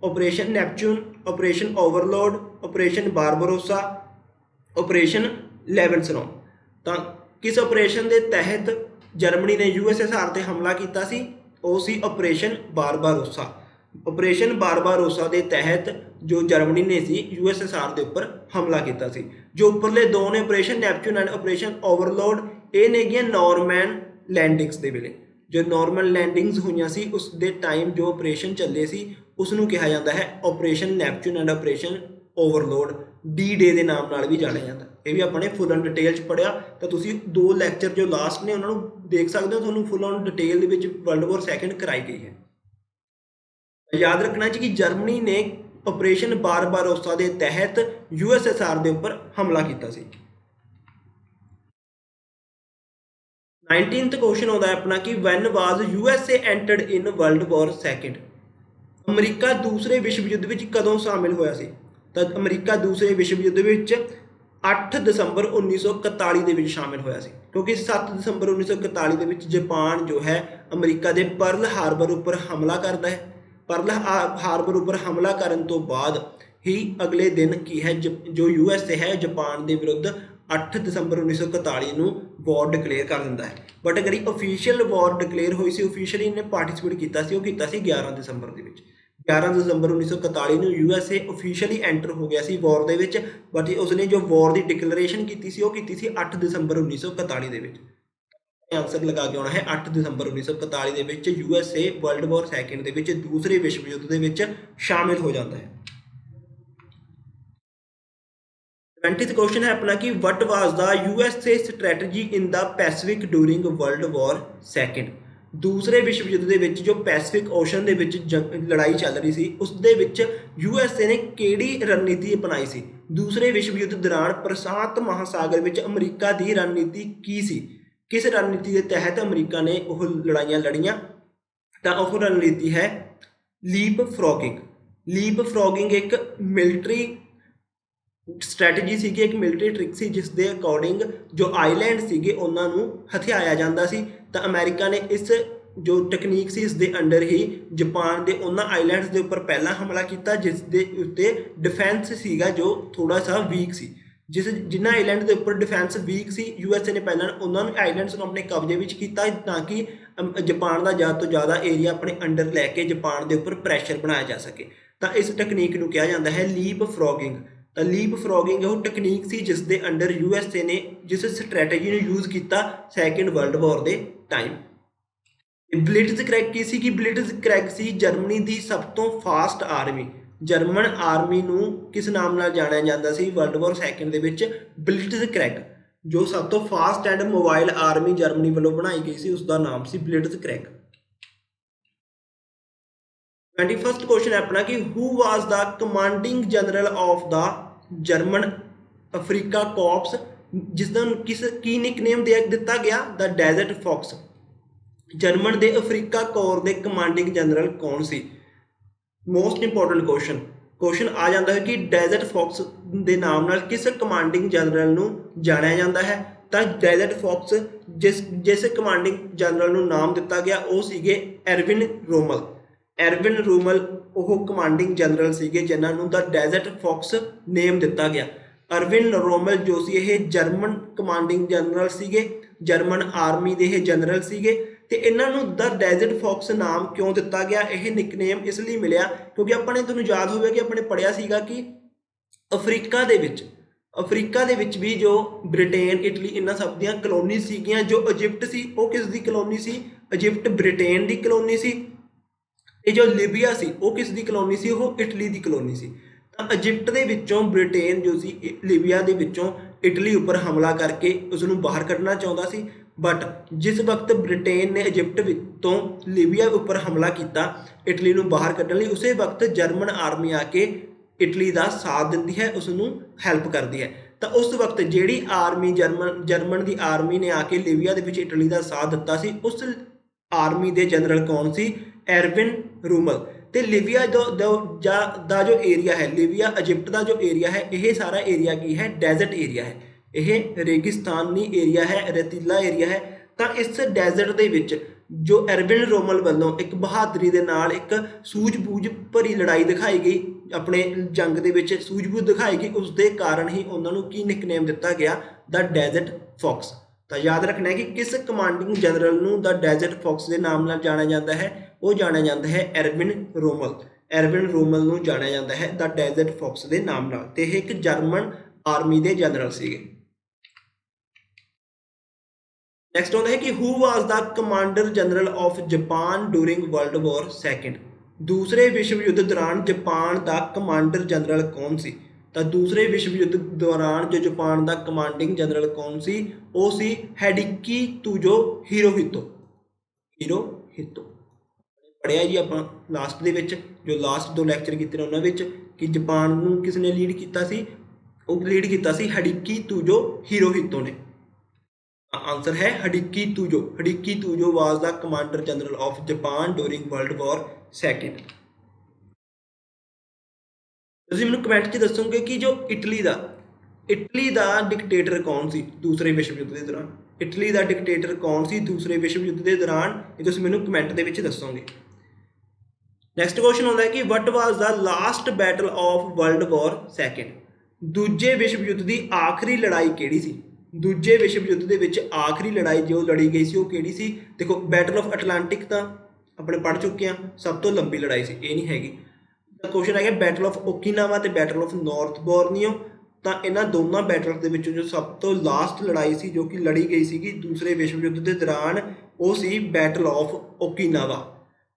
operation Neptune, operation overload, operation Barbarossa, operation लेवेंसनॉ। तो किस ऑपरेशन के तहत जर्मनी ने यूएसएसआर ते हमला किया सी? वो सी ऑपरेशन बारबारोसा। ऑपरेशन बारबारोसा के तहत जो जर्मनी ने सी यूएसएसआर के उपर हमला किया सी। जो उपरले दो ने operation Neptune and operation overload, ये नेगियां नॉर्मैन लैंडिंग्स के वेले जो नॉर्मल लैंडिंग्स हुई सी उस दे टाइम जो ऑपरेशन चले सी उसनों कहा जाता है operation Neptune and operation overload, D Day के नाम नाल भी जाना जाता है। ये भी अपने फुल ऑन डिटेल पढ़िया तो तुसी दो लैक्चर जो लास्ट ने उन्होंने देख सकते हो, तुहानूं full on detail world war second कराई गई है। याद रखना जी कि जर्मनी ने ऑपरेशन बारबारोसा के तहत यूएसएसआर के उपर हमला किया सी। 19th क्वेश्चन आता है अपना कि when was USA entered in world war second. अमरीका दूसरे विश्व युद्ध में कदों शामिल होया सी? तो अमरीका दूसरे विश्व युद्ध में 8 दसंबर 1941 के शामिल होया सी, क्योंकि 7 दसंबर 1941 के जापान जो है अमरीका के पर्ल हारबर उपर हमला करता है। पर्ल हारबर उपर हमला करने तो बाद ही अगले दिन की है जो यूएसए है जापान के विरुद्ध 8 दसंबर 1941 को वॉर डिकलेयर कर दिंदा है। बट अगर ऑफिशियल वॉर डिकलेयर हुई सी, ऑफिशियली इन्हें पार्टिसिपेट किया 11 दसंबर के 11 दसंबर 1941 को यूएसए ऑफिशियली एंटर हो गया सी वॉर दे विच, बट उसने जो वॉर की डिकलेरेशन की सी 8 दसंबर 1941 के विच। आंसर लगा के आना है 8 दसंबर 1941 के यूएसए वर्ल्ड वॉर सैकेंड के दूसरे विश्व युद्ध के शामिल हो जाता है। 20th क्वेश्चन है अपना कि what was the USA strategy in the Pacific during world war second. दूसरे विश्व युद्ध के जो पैसिफिक ओशन के लड़ाई चल रही थी उस यूएसए ने किहड़ी रणनीति अपनाई सी? दूसरे विश्व युद्ध दौरान प्रशांत महासागर में अमरीका की रणनीति की सी? किस रणनीति के तहत अमरीका ने वह लड़ाइयाँ लड़ियाँ? तो वह रणनीति है लीप फ्रॉगिंग। लीप फ्रॉगिंग एक मिलिटरी स्ट्रैटेजी सी, एक मिलिटरी ट्रिक सी जिस दे अकॉर्डिंग जो आईलैंड सीगे उन्होंने हथियाया जाता सी। तो अमेरिका ने इस जो टैक्नीक सी इस दे अंडर ही जापान के उन्होंने आईलैंड्स के उपर पहला हमला किया जिस दे उत्ते डिफेंस सीगा जो थोड़ा सा वीक सी। जिन्होंने आईलैंड के उपर डिफेंस वीक सी यूएसए ने पहला उन्होंने आईलैंड्स को अपने कब्जे में किया ताकि जापान का ज़्यादा तो ज़्यादा एरिया अपने अंडर लैके जापान के उपर प्रैशर बनाया जा सके। तो इस टैक्नीक को कहा जाता है लीप फ्रॉगिंग। तो लीप फ्रॉगिंग वो टैक्नीक सी जिस दे अंडर यूएसए ने जिस स्ट्रैटेजी ने यूज़ किया सैकेंड वर्ल्ड वॉर के टाइम। ब्लिट्ज़क्रेग की सी? कि ब्लिट्ज़क्रेग सी जर्मनी की सब तो फास्ट आर्मी। जर्मन आर्मी नूं किस नाम नाल जानिया जांदा सी वर्ल्ड वॉर सैकेंड दे विच? ब्लिट्ज़क्रेग। जो सब तो fast and mobile army Germany वालों बनाई गई सी उसका नाम सी ब्लिट्ज़क्रेग। 21st क्वेश्चन है अपना कि who was the commanding general of the German Africa corps, जिसका किस की निकनेम दिता गया द डेजर्ट फॉक्स। जर्मन के अफ्रीका कोर के कमांडिंग जनरल कौन सी? मोस्ट इंपोर्टेंट क्वेश्चन आ जाता है कि डेजर्ट फॉक्स के नाम नाल किस कमांडिंग जनरल नूं जानिया जाता है? तो डेजर्ट फॉक्स जिस कमांडिंग जनरल नूं नाम दिता गया वो सीगे एरविन रोमल। एरविन रोमल वो कमांडिंग जनरल सीगे जिन्होंने द डेजर्ट फॉक्स नेम दिता गया। एरविन रोमल जो सी ये जर्मन कमांडिंग जनरल सीगे, जर्मन आर्मी के जनरल सीगे। तो इन्हों द डेजर्ट फॉक्स नाम क्यों दिता गया? यह निकनेम इसलिए मिले क्योंकि अपने तुहानूं याद होगा कि अपने पढ़िया सीगा कि अफ्रीका दे विच भी जो ब्रिटेन इटली इन्हां सब दियां कलोनी सीगियां। जो इजिप्ट सी वो किस दी कलोनी सी? इजिप्ट ब्रिटेन की कलोनी सी। जो लीबिया सी वो किस दी कलोनी सी? वो इटली की कलोनी सी। तो इजिप्ट के विचों ब्रिटेन जो सी लीबिया के विचों इटली उपर हमला करके उसनूं बाहर कढ़ना चाहता सी। बट जिस वक्त ब्रिटेन ने इजिप्ट तो लीबिया उपर हमला किया इटली नूं बाहर कढ़न लई, उस वक्त जर्मन आर्मी आके इटली का साथ दिंदी है, उसनूं हैल्प करती है। तो उस वक्त जिहड़ी आर्मी जर्मन की आर्मी ने आके लीबिया दे विच इटली का साथ दिता सी, उस आर्मी के जनरल कौन सी? एरविन रोमल। ਤੇ ਲਿਬੀਆ ਦਾ ਜੋ ਏਰੀਆ ਹੈ, ਲਿਬੀਆ ਇਜਿਪਟ ਦਾ ਜੋ ਏਰੀਆ ਹੈ, ਇਹ ਸਾਰਾ ਏਰੀਆ ਕੀ ਹੈ, ਡੈਜ਼ਰਟ ਏਰੀਆ ਹੈ। ਇਹ ਰੇਗਿਸਤਾਨੀ ਏਰੀਆ ਹੈ, ਰਤੀਲਾ ਏਰੀਆ ਹੈ। ਤਾਂ ਇਸ ਡੈਜ਼ਰਟ ਦੇ ਵਿੱਚ ਜੋ ਐਰਵਿਨ ਰੋਮਲ ਵੱਲੋਂ ਇੱਕ ਬਹਾਦਰੀ ਦੇ ਨਾਲ ਇੱਕ ਸੂਝ-ਬੂਝ ਭਰੀ ਲੜਾਈ ਦਿਖਾਈ ਗਈ, ਆਪਣੇ ਜੰਗ ਦੇ ਵਿੱਚ ਸੂਝ-ਬੂਝ ਦਿਖਾਈ ਗਈ, ਉਸ ਦੇ ਕਾਰਨ ਹੀ ਉਹਨਾਂ ਨੂੰ ਕੀ ਨਿਕਨੇਮ ਦਿੱਤਾ ਗਿਆ, ਦ ਡੈਜ਼ਰਟ ਫੌਕਸ। ਤਾਂ ਯਾਦ ਰੱਖਣਾ ਹੈ ਕਿ ਕਿਸ ਕਮਾਂਡਿੰਗ ਜਨਰਲ ਨੂੰ ਦ ਡੈਜ਼ਰਟ ਫੌਕਸ ਦੇ ਨਾਮ ਨਾਲ ਜਾਣਿਆ ਜਾਂਦਾ ਹੈ, ਉਹ ਜਾਣਿਆ ਜਾਂਦਾ ਹੈ ਐਰਵਿਨ ਰੋਮਲ। ਐਰਵਿਨ ਰੋਮਲ ਨੂੰ ਜਾਣਿਆ ਜਾਂਦਾ ਹੈ ਦ ਡੈਜ਼ਰਟ ਫੌਕਸ ਦੇ ਨਾਮ ਨਾਲ, ਤੇ ਇਹ ਇੱਕ ਜਰਮਨ ਆਰਮੀ ਦੇ ਜਨਰਲ ਸੀਗੇ। ਨੈਕਸਟ ਆਉਂਦਾ ਹੈ ਕਿ who was the commander general of Japan during world war second. ਦੂਸਰੇ ਵਿਸ਼ਵ ਯੁੱਧ ਦੌਰਾਨ ਜਾਪਾਨ ਦਾ ਕਮਾਂਡਰ ਜਨਰਲ ਕੌਣ ਸੀ? ਤਾਂ ਦੂਸਰੇ ਵਿਸ਼ਵ ਯੁੱਧ ਦੌਰਾਨ ਜੋ ਜਾਪਾਨ ਦਾ ਕਮਾਂਡਿੰਗ ਜਨਰਲ ਕੌਣ ਸੀ, ਉਹ ਸੀ ਹਿਡੇਕੀ ਤੂਜੋ ਹੀਰੋਹਿਤੋ। ਹੀਰੋਹਿਤੋ ਪੜ੍ਹਿਆ ਜੀ ਆਪਾਂ ਲਾਸਟ ਦੇ ਵਿੱਚ, ਜੋ ਲਾਸਟ 2 ਲੈਕਚਰ ਕੀਤੇ ਨੇ ਉਹਨਾਂ ਵਿੱਚ, ਕਿ ਜਾਪਾਨ ਨੂੰ ਕਿਸ ਨੇ ਲੀਡ ਕੀਤਾ ਸੀ? ਉਹ ਲੀਡ ਕੀਤਾ ਸੀ ਹਿਡੇਕੀ ਤੂਜੋ ਹੀਰੋਹਿਤੋ ਨੇ। ਆਂਸਰ ਹੈ Hideki Tojo. Hideki Tojo was the commander general of Japan during world war second. ਤੁਸੀਂ ਮੈਨੂੰ ਕਮੈਂਟ 'ਚ ਦੱਸੋਗੇ ਕਿ ਜੋ ਇਟਲੀ ਦਾ ਡਿਕਟੇਟਰ ਕੌਣ ਸੀ ਦੂਸਰੇ ਵਿਸ਼ਵ ਯੁੱਧ ਦੇ ਦੌਰਾਨ? ਇਟਲੀ ਦਾ ਡਿਕਟੇਟਰ ਕੌਣ ਸੀ ਦੂਸਰੇ ਵਿਸ਼ਵ ਯੁੱਧ ਦੇ ਦੌਰਾਨ? ਇਹ ਤੁਸੀਂ ਮੈਨੂੰ ਕਮੈਂਟ ਦੇ ਵਿੱਚ ਦੱਸੋਗੇ। ਨੈਕਸਟ ਕੁਐਸਚਨ ਆਉਂਦਾ ਹੈ ਕਿ what was the last battle of world war second. ਦੂਜੇ ਵਿਸ਼ਵ ਯੁੱਧ ਦੀ ਆਖਰੀ ਲੜਾਈ ਕਿਹੜੀ ਸੀ? ਦੂਜੇ ਵਿਸ਼ਵ ਯੁੱਧ ਦੇ ਵਿੱਚ ਆਖਰੀ ਲੜਾਈ ਜੋ ਲੜੀ ਗਈ ਸੀ ਉਹ ਕਿਹੜੀ ਸੀ? ਦੇਖੋ, ਬੈਟਲ ਆਫ ਅਟਲਾਂਟਿਕ ਤਾਂ ਆਪਣੇ ਪੜ੍ਹ ਚੁੱਕੇ ਹਾਂ, ਸਭ ਤੋਂ ਲੰਬੀ ਲੜਾਈ ਸੀ, ਇਹ ਨਹੀਂ ਹੈਗੀ। ਤਾਂ ਕੁਐਸਚਨ ਹੈਗਾ ਬੈਟਲ ਆਫ ਓਕੀਨਾਵਾ ਤੇ ਬੈਟਲ ਆਫ ਨਾਰਥ ਬੋਰਨੀਓ। ਤਾਂ ਇਹਨਾਂ ਦੋਨਾਂ ਬੈਟਲ ਦੇ ਵਿੱਚੋਂ ਜੋ ਸਭ ਤੋਂ ਲਾਸਟ ਲੜਾਈ ਸੀ ਜੋ ਕਿ ਲੜੀ ਗਈ ਸੀਗੀ ਦੂਸਰੇ ਵਿਸ਼ਵ ਯੁੱਧ ਦੇ ਦੌਰਾਨ, ਉਹ ਸੀ battle of Okinawa.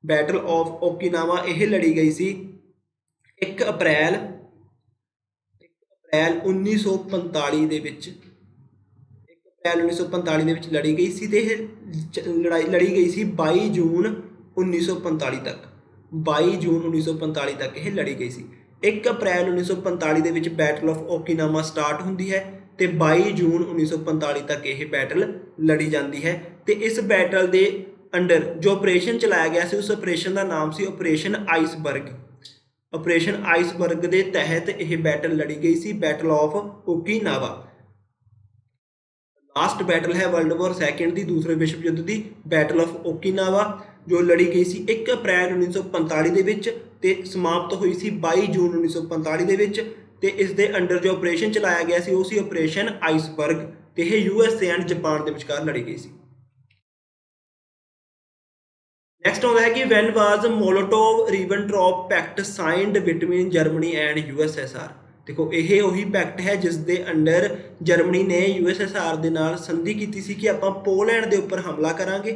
Battle of Okinawa ਇਹ ਲੜੀ ਗਈ ਸੀ 1 ਅਪ੍ਰੈਲ 1945 ਦੇ ਵਿੱਚ। 1 ਅਪ੍ਰੈਲ 1945 ਦੇ ਵਿੱਚ ਲੜੀ ਗਈ ਸੀ, ਤੇ ਇਹ ਲੜਾਈ ਲੜੀ ਗਈ ਸੀ 22 ਜੂਨ 1945 ਤੱਕ। 22 ਜੂਨ 1945 ਤੱਕ ਇਹ ਲੜੀ ਗਈ ਸੀ। 1 ਅਪ੍ਰੈਲ 1945 ਦੇ ਵਿੱਚ ਬੈਟਲ ਆਫ ਓਕੀਨਾਵਾ ਸਟਾਰਟ ਹੁੰਦੀ ਹੈ, ਤੇ 22 ਜੂਨ 1945 ਤੱਕ ਇਹ ਬੈਟਲ ਲੜੀ ਜਾਂਦੀ ਹੈ। ਤੇ ਇਸ ਬੈਟਲ ਦੇ ਅੰਡਰ ਜੋ ਆਪਰੇਸ਼ਨ ਚਲਾਇਆ ਗਿਆ ਸੀ, ਉਸ ਆਪਰੇਸ਼ਨ ਦਾ ਨਾਮ ਸੀ ਆਪਰੇਸ਼ਨ ਆਈਸਬਰਗ। ਆਪਰੇਸ਼ਨ ਆਈਸਬਰਗ ਦੇ ਤਹਿਤ ਇਹ ਬੈਟਲ ਲੜੀ ਗਈ ਸੀ, battle of Okinawa. Last battle ਹੈ ਵਰਲਡ ਵਾਰ ਸੈਕਿੰਡ ਦੀ, ਦੂਸਰੇ ਵਿਸ਼ਵ ਯੁੱਧ ਦੀ, ਬੈਟਲ ਆਫ ਓਕੀਨਾਵਾ, ਜੋ ਲੜੀ ਗਈ ਸੀ 1 ਅਪ੍ਰੈਲ 1945 ਦੇ ਵਿੱਚ ਤੇ ਸਮਾਪਤ ਹੋਈ ਸੀ 22 ਜੂਨ 1945 ਦੇ ਵਿੱਚ। ਤੇ ਇਸ ਦੇ ਅੰਡਰ ਜੋ ਆਪਰੇਸ਼ਨ ਚਲਾਇਆ ਗਿਆ ਸੀ ਉਹ ਸੀ ਆਪਰੇਸ਼ਨ ਆਈਸਬਰਗ, ਤੇ ਇਹ USA ਐਂਡ ਜਾਪਾਨ ਦੇ ਵਿਚਕਾਰ ਲੜੀ ਗਈ ਸੀ। ਨੈਕਸਟ ਆਉਂਦਾ ਹੈ ਕਿ when was Molotov Ribbentrop pact signed between Germany and USSR। ਦੇਖੋ, ਇਹ ਉਹੀ ਪੈਕਟ ਹੈ ਜਿਸ ਦੇ ਅੰਡਰ ਜਰਮਨੀ ਨੇ USSR ਦੇ ਨਾਲ ਸੰਧੀ ਕੀਤੀ ਸੀ ਕਿ ਆਪਾਂ ਪੋਲੈਂਡ ਦੇ ਉੱਪਰ ਹਮਲਾ ਕਰਾਂਗੇ।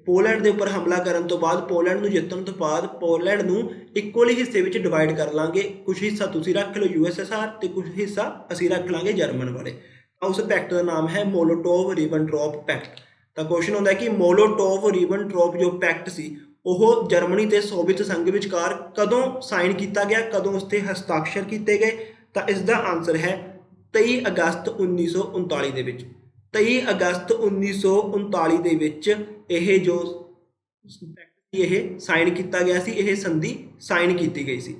ਪੋਲੈਂਡ ਦੇ ਉੱਪਰ ਹਮਲਾ ਕਰਨ ਤੋਂ ਬਾਅਦ, ਪੋਲੈਂਡ ਨੂੰ ਜਿੱਤਣ ਤੋਂ ਬਾਅਦ, ਪੋਲੈਂਡ ਨੂੰ ਇਕੁਅਲੀ ਹਿੱਸੇ ਵਿੱਚ ਡਿਵਾਈਡ ਕਰ ਲਾਂਗੇ। ਕੁਝ ਹਿੱਸਾ ਤੁਸੀਂ ਰੱਖ ਲਓ USSR ਤੇ ਕੁਝ ਹਿੱਸਾ ਅਸੀਂ ਰੱਖ ਲਾਂਗੇ ਜਰਮਨ ਵਾਲੇ। ਤਾਂ ਉਸ ਪੈਕਟ ਦਾ ਨਾਮ ਹੈ ਮੋਲੋਟੋਵ ਰਿਬਨਟ੍ਰੋਪ ਪੈਕਟ। ਤਾਂ ਕੁਐਸਚਨ ਹੁੰਦਾ ਕਿ ਮੋਲੋਟੋਵ ਰਿਬਨਟ੍ਰੋਪ ਜੋ ਪੈਕਟ ਸੀ ਉਹ ਜਰਮਨੀ ਤੇ ਸੋਵੀਅਤ ਸੰਘ ਵਿਚਕਾਰ ਕਦੋਂ ਸਾਈਨ ਕੀਤਾ ਗਿਆ, ਕਦੋਂ ਉਸ 'ਤੇ ਹਸਤਾਖਰ ਕੀਤੇ ਗਏ? ਤਾਂ ਇਸ ਦਾ ਆਨਸਰ ਹੈ 23 ਅਗਸਤ 1939 ਦੇ ਵਿੱਚ। 23 ਅਗਸਤ 1939 ਦੇ ਵਿੱਚ ਇਹ ਜੋ ਇਹ ਸਾਈਨ ਕੀਤਾ ਗਿਆ ਸੀ, ਇਹ ਸੰਧੀ ਸਾਈਨ ਕੀਤੀ ਗਈ ਸੀ।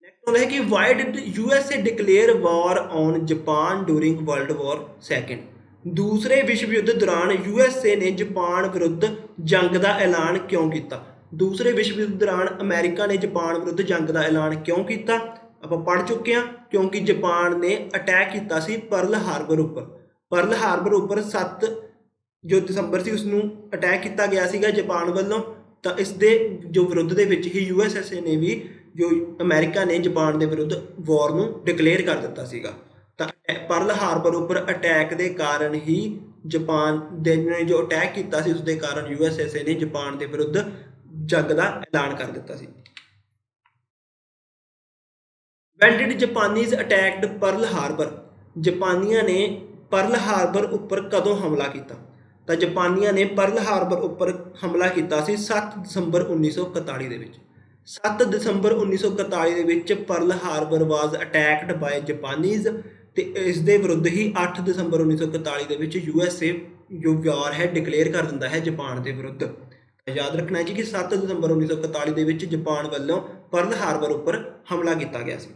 ਨੈਕਸਟ ਹੁੰਦਾ ਹੈ ਕਿ why did USA declare war on Japan during world war second. ਦੂਸਰੇ ਵਿਸ਼ਵ ਯੁੱਧ ਦੌਰਾਨ USA ਨੇ ਜਾਪਾਨ ਵਿਰੁੱਧ ਜੰਗ ਦਾ ਐਲਾਨ ਕਿਉਂ ਕੀਤਾ? ਦੂਸਰੇ ਵਿਸ਼ਵ ਯੁੱਧ ਦੌਰਾਨ ਅਮਰੀਕਾ ਨੇ ਜਾਪਾਨ ਵਿਰੁੱਧ ਜੰਗ ਦਾ ਐਲਾਨ ਕਿਉਂ ਕੀਤਾ? ਆਪਾਂ ਪੜ੍ਹ ਚੁੱਕੇ ਹਾਂ, ਕਿਉਂਕਿ ਜਾਪਾਨ ਨੇ ਅਟੈਕ ਕੀਤਾ ਸੀ ਪਰਲ ਹਾਰਬਰ ਉੱਪਰ। ਪਰਲ ਹਾਰਬਰ ਉੱਪਰ 7 ਜੋ ਦਸੰਬਰ ਸੀ ਉਸਨੂੰ ਅਟੈਕ ਕੀਤਾ ਗਿਆ ਸੀਗਾ ਜਾਪਾਨ ਵੱਲੋਂ। ਤਾਂ ਇਸ ਦੇ ਜੋ ਵਿਰੁੱਧ ਦੇ ਵਿੱਚ ਹੀ USA ਨੇ ਵੀ, ਜੋ ਅਮਰੀਕਾ ਨੇ ਜਾਪਾਨ ਦੇ ਵਿਰੁੱਧ ਵਾਰ ਨੂੰ ਡਿਕਲੇਅਰ ਕਰ ਦਿੱਤਾ ਸੀਗਾ। ਤਾਂ ਪਰਲ ਹਾਰਬਰ ਉੱਪਰ ਅਟੈਕ ਦੇ ਕਾਰਨ ਹੀ ਜਾਪਾਨ ਦੇ ਨੇ ਜੋ ਅਟੈਕ ਕੀਤਾ ਸੀ, ਉਸ ਦੇ ਕਾਰਨ USA ਨੇ ਜਾਪਾਨ ਦੇ ਵਿਰੁੱਧ ਜੰਗ ਦਾ ਐਲਾਨ ਕਰ ਦਿੱਤਾ ਸੀ। When did Japanese attacked Pearl Harbor. ਜਾਪਾਨੀਆਂ ਨੇ ਪਰਲ ਹਾਰਬਰ ਉੱਪਰ ਕਦੋਂ ਹਮਲਾ ਕੀਤਾ? ਤਾਂ ਜਾਪਾਨੀਆਂ ਨੇ ਪਰਲ ਹਾਰਬਰ ਉੱਪਰ ਹਮਲਾ ਕੀਤਾ ਸੀ 7 ਦਸੰਬਰ 1941 ਦੇ ਵਿੱਚ। 7 ਦਸੰਬਰ 1941 ਦੇ ਵਿੱਚ ਪਰਲ ਹਾਰਬਰ ਵਾਜ਼ ਅਟੈਕਡ ਬਾਏ ਜਾਪਾਨੀਜ਼, ਤੇ ਇਸ ਦੇ ਵਿਰੁੱਧ ਹੀ 8 ਦਸੰਬਰ 1941 ਦੇ ਵਿੱਚ USA ਜੋ ਵਾਰ ਹੈ ਡਿਕਲੇਅਰ ਕਰ ਦਿੰਦਾ ਹੈ ਜਾਪਾਨ ਦੇ ਵਿਰੁੱਧ। याद रखना है जी कि 7 ਦਸੰਬਰ 1941 ਦੇ ਵਿੱਚ ਜਾਪਾਨ ਵੱਲੋਂ ਪਰਲ ਹਾਰਬਰ ਉੱਪਰ ਹਮਲਾ ਕੀਤਾ ਗਿਆ ਸੀ।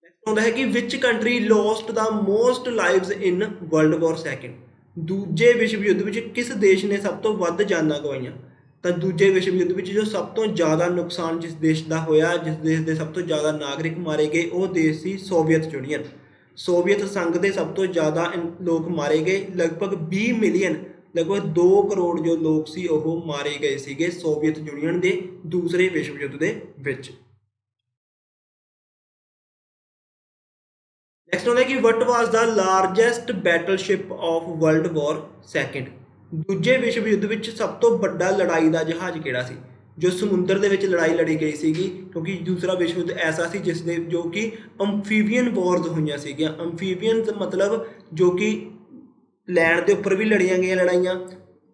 ਨੈਕਸਟ ਆਉਂਦਾ ਹੈ ਕਿ which country lost the most lives in world war second. ਦੂਜੇ ਵਿਸ਼ਵ ਯੁੱਧ ਵਿੱਚ ਕਿਸ ਦੇਸ਼ ਨੇ ਸਭ ਤੋਂ ਵੱਧ ਜਾਨਾਂ ਗਵਾਈਆਂ? ਤਾਂ ਦੂਜੇ ਵਿਸ਼ਵ ਯੁੱਧ ਵਿੱਚ ਜੋ ਸਭ ਤੋਂ ਜ਼ਿਆਦਾ ਨੁਕਸਾਨ ਜਿਸ ਦੇਸ਼ ਦਾ ਹੋਇਆ, ਜਿਸ ਦੇਸ਼ ਦੇ ਸਭ ਤੋਂ ਜ਼ਿਆਦਾ ਨਾਗਰਿਕ ਮਾਰੇ ਗਏ, ਉਹ ਦੇਸ਼ ਸੀ ਸੋਵੀਅਤ ਯੂਨੀਅਨ। ਸੋਵੀਅਤ ਸੰਘ ਦੇ ਸਭ ਤੋਂ ਜ਼ਿਆਦਾ ਲੋਕ ਮਾਰੇ ਗਏ, ਲਗਭਗ 20 ਮਿਲੀਅਨ, ਲਗਭਗ 2 ਕਰੋੜ ਜੋ ਲੋਕ ਸੀ ਉਹ ਮਾਰੇ ਗਏ ਸੀਗੇ ਸੋਵੀਅਤ ਯੂਨੀਅਨ ਦੇ ਦੂਸਰੇ ਵਿਸ਼ਵ ਯੁੱਧ ਦੇ ਵਿੱਚ। ਨੈਕਸਟ ਆਉਂਦਾ ਕਿ what was the largest battleship of world war second. ਦੂਜੇ ਵਿਸ਼ਵ ਯੁੱਧ ਵਿੱਚ ਸਭ ਤੋਂ ਵੱਡਾ ਲੜਾਈ ਦਾ ਜਹਾਜ਼ ਕਿਹੜਾ ਸੀ ਜੋ ਸਮੁੰਦਰ ਦੇ ਵਿੱਚ ਲੜਾਈ ਲੜੀ ਗਈ ਸੀਗੀ? ਕਿਉਂਕਿ ਦੂਸਰਾ ਵਿਸ਼ਵ ਯੁੱਧ ਐਸਾ ਸੀ ਜਿਸ ਦੇ ਜੋ ਕਿ ਅੰਫੀਬੀਅਨ ਵਾਰਜ਼ ਹੋਈਆਂ ਸੀਗੀਆਂ। ਅੰਫੀਬੀਅਨ ਮਤਲਬ ਜੋ ਕਿ ਲੈਂਡ ਦੇ ਉੱਪਰ ਵੀ ਲੜੀਆਂ ਗਈਆਂ ਲੜਾਈਆਂ,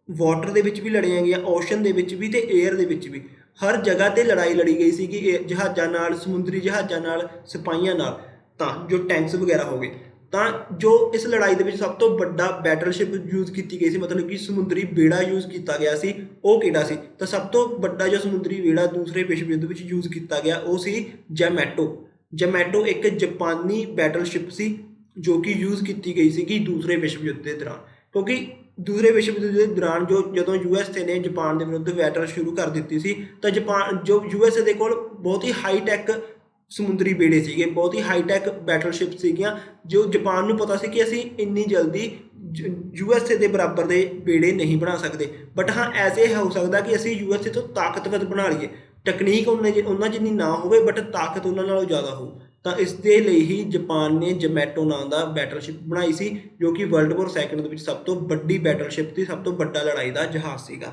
ਵਾਟਰ ਦੇ ਵਿੱਚ ਵੀ ਲੜੀਆਂ ਗਈਆਂ, ਓਸ਼ਨ ਦੇ ਵਿੱਚ ਵੀ ਤੇ ਏਅਰ ਦੇ ਵਿੱਚ ਵੀ, ਹਰ ਜਗ੍ਹਾ ਤੇ ਲੜਾਈ ਲੜੀ ਗਈ ਸੀਗੀ ਜਹਾਜ਼ਾਂ ਨਾਲ, ਸਮੁੰਦਰੀ ਜਹਾਜ਼ਾਂ ਨਾਲ, ਸਿਪਾਹੀਆਂ ਨਾਲ, ਤਾਂ ਜੋ ਟੈਂਕਸ ਵਗੈਰਾ ਹੋ ਗਏ। ਤਾਂ ਜੋ ਇਸ ਲੜਾਈ ਦੇ ਵਿੱਚ ਸਭ ਤੋਂ ਵੱਡਾ ਬੈਟਲਸ਼ਿਪ ਯੂਜ਼ ਕੀਤੀ ਗਈ ਸੀ, ਮਤਲਬ ਕਿ ਸਮੁੰਦਰੀ ਬੇੜਾ ਯੂਜ਼ ਕੀਤਾ ਗਿਆ ਸੀ, ਉਹ ਕਿਹੜਾ ਸੀ? ਤਾਂ ਸਭ ਤੋਂ ਵੱਡਾ ਜੋ ਸਮੁੰਦਰੀ ਬੇੜਾ ਦੂਸਰੇ ਵਿਸ਼ਵ ਯੁੱਧ ਵਿੱਚ ਯੂਜ਼ ਕੀਤਾ ਗਿਆ ਉਹ ਸੀ ਯਾਮਾਟੋ। ਯਾਮਾਟੋ ਇੱਕ ਜਾਪਾਨੀ ਬੈਟਲਸ਼ਿਪ ਸੀ ਜੋ ਕਿ ਯੂਜ਼ ਕੀਤੀ ਗਈ ਸੀਗੀ ਦੂਸਰੇ ਵਿਸ਼ਵ ਯੁੱਧ ਦੇ ਦੌਰਾਨ। ਕਿਉਂਕਿ ਦੂਸਰੇ ਵਿਸ਼ਵ ਯੁੱਧ ਦੇ ਦੌਰਾਨ ਜਦੋਂ USA ਨੇ ਜਾਪਾਨ ਦੇ ਵਿਰੁੱਧ ਬੈਟਲ ਸ਼ੁਰੂ ਕਰ ਦਿੱਤੀ ਸੀ, ਤਾਂ ਜਾਪਾਨ ਜੋ USA ਦੇ ਕੋਲ ਬਹੁਤ ਹੀ ਹਾਈਟੈਕ ਸਮੁੰਦਰੀ ਬੇੜੇ ਸੀਗੇ, ਬਹੁਤ ਹੀ ਹਾਈਟੈਕ ਬੈਟਲਸ਼ਿਪ ਸੀਗੀਆਂ, ਜੋ ਜਾਪਾਨ ਨੂੰ ਪਤਾ ਸੀ ਕਿ ਅਸੀਂ ਇੰਨੀ ਜਲਦੀ USA ਦੇ ਬਰਾਬਰ ਦੇ ਬੇੜੇ ਨਹੀਂ ਬਣਾ ਸਕਦੇ, ਬਟ ਹਾਂ ਐਸੇ ਹੋ ਸਕਦਾ ਕਿ ਅਸੀਂ USA ਤੋਂ ਤਾਕਤਵਰ ਬਣਾ ਲਈਏ। ਟੈਕਨੀਕ ਉਹਨਾਂ ਜਿੰਨੀ ਨਾ ਹੋਵੇ ਬਟ ਤਾਕਤ ਉਹਨਾਂ ਨਾਲੋਂ ਜ਼ਿਆਦਾ ਹੋ। ਤਾਂ ਇਸ ਦੇ ਲਈ ਹੀ ਜਾਪਾਨ ਨੇ ਯਾਮਾਟੋ ਨਾਂ ਦਾ ਬੈਟਲਸ਼ਿਪ ਬਣਾਈ ਸੀ ਜੋ ਕਿ ਵਰਲਡ ਵਾਰ ਸੈਕੰਡ ਦੇ ਵਿੱਚ ਸਭ ਤੋਂ ਵੱਡੀ ਬੈਟਲਸ਼ਿਪ ਸੀ, ਸਭ ਤੋਂ ਵੱਡਾ ਲੜਾਈ ਦਾ ਜਹਾਜ਼ ਸੀਗਾ।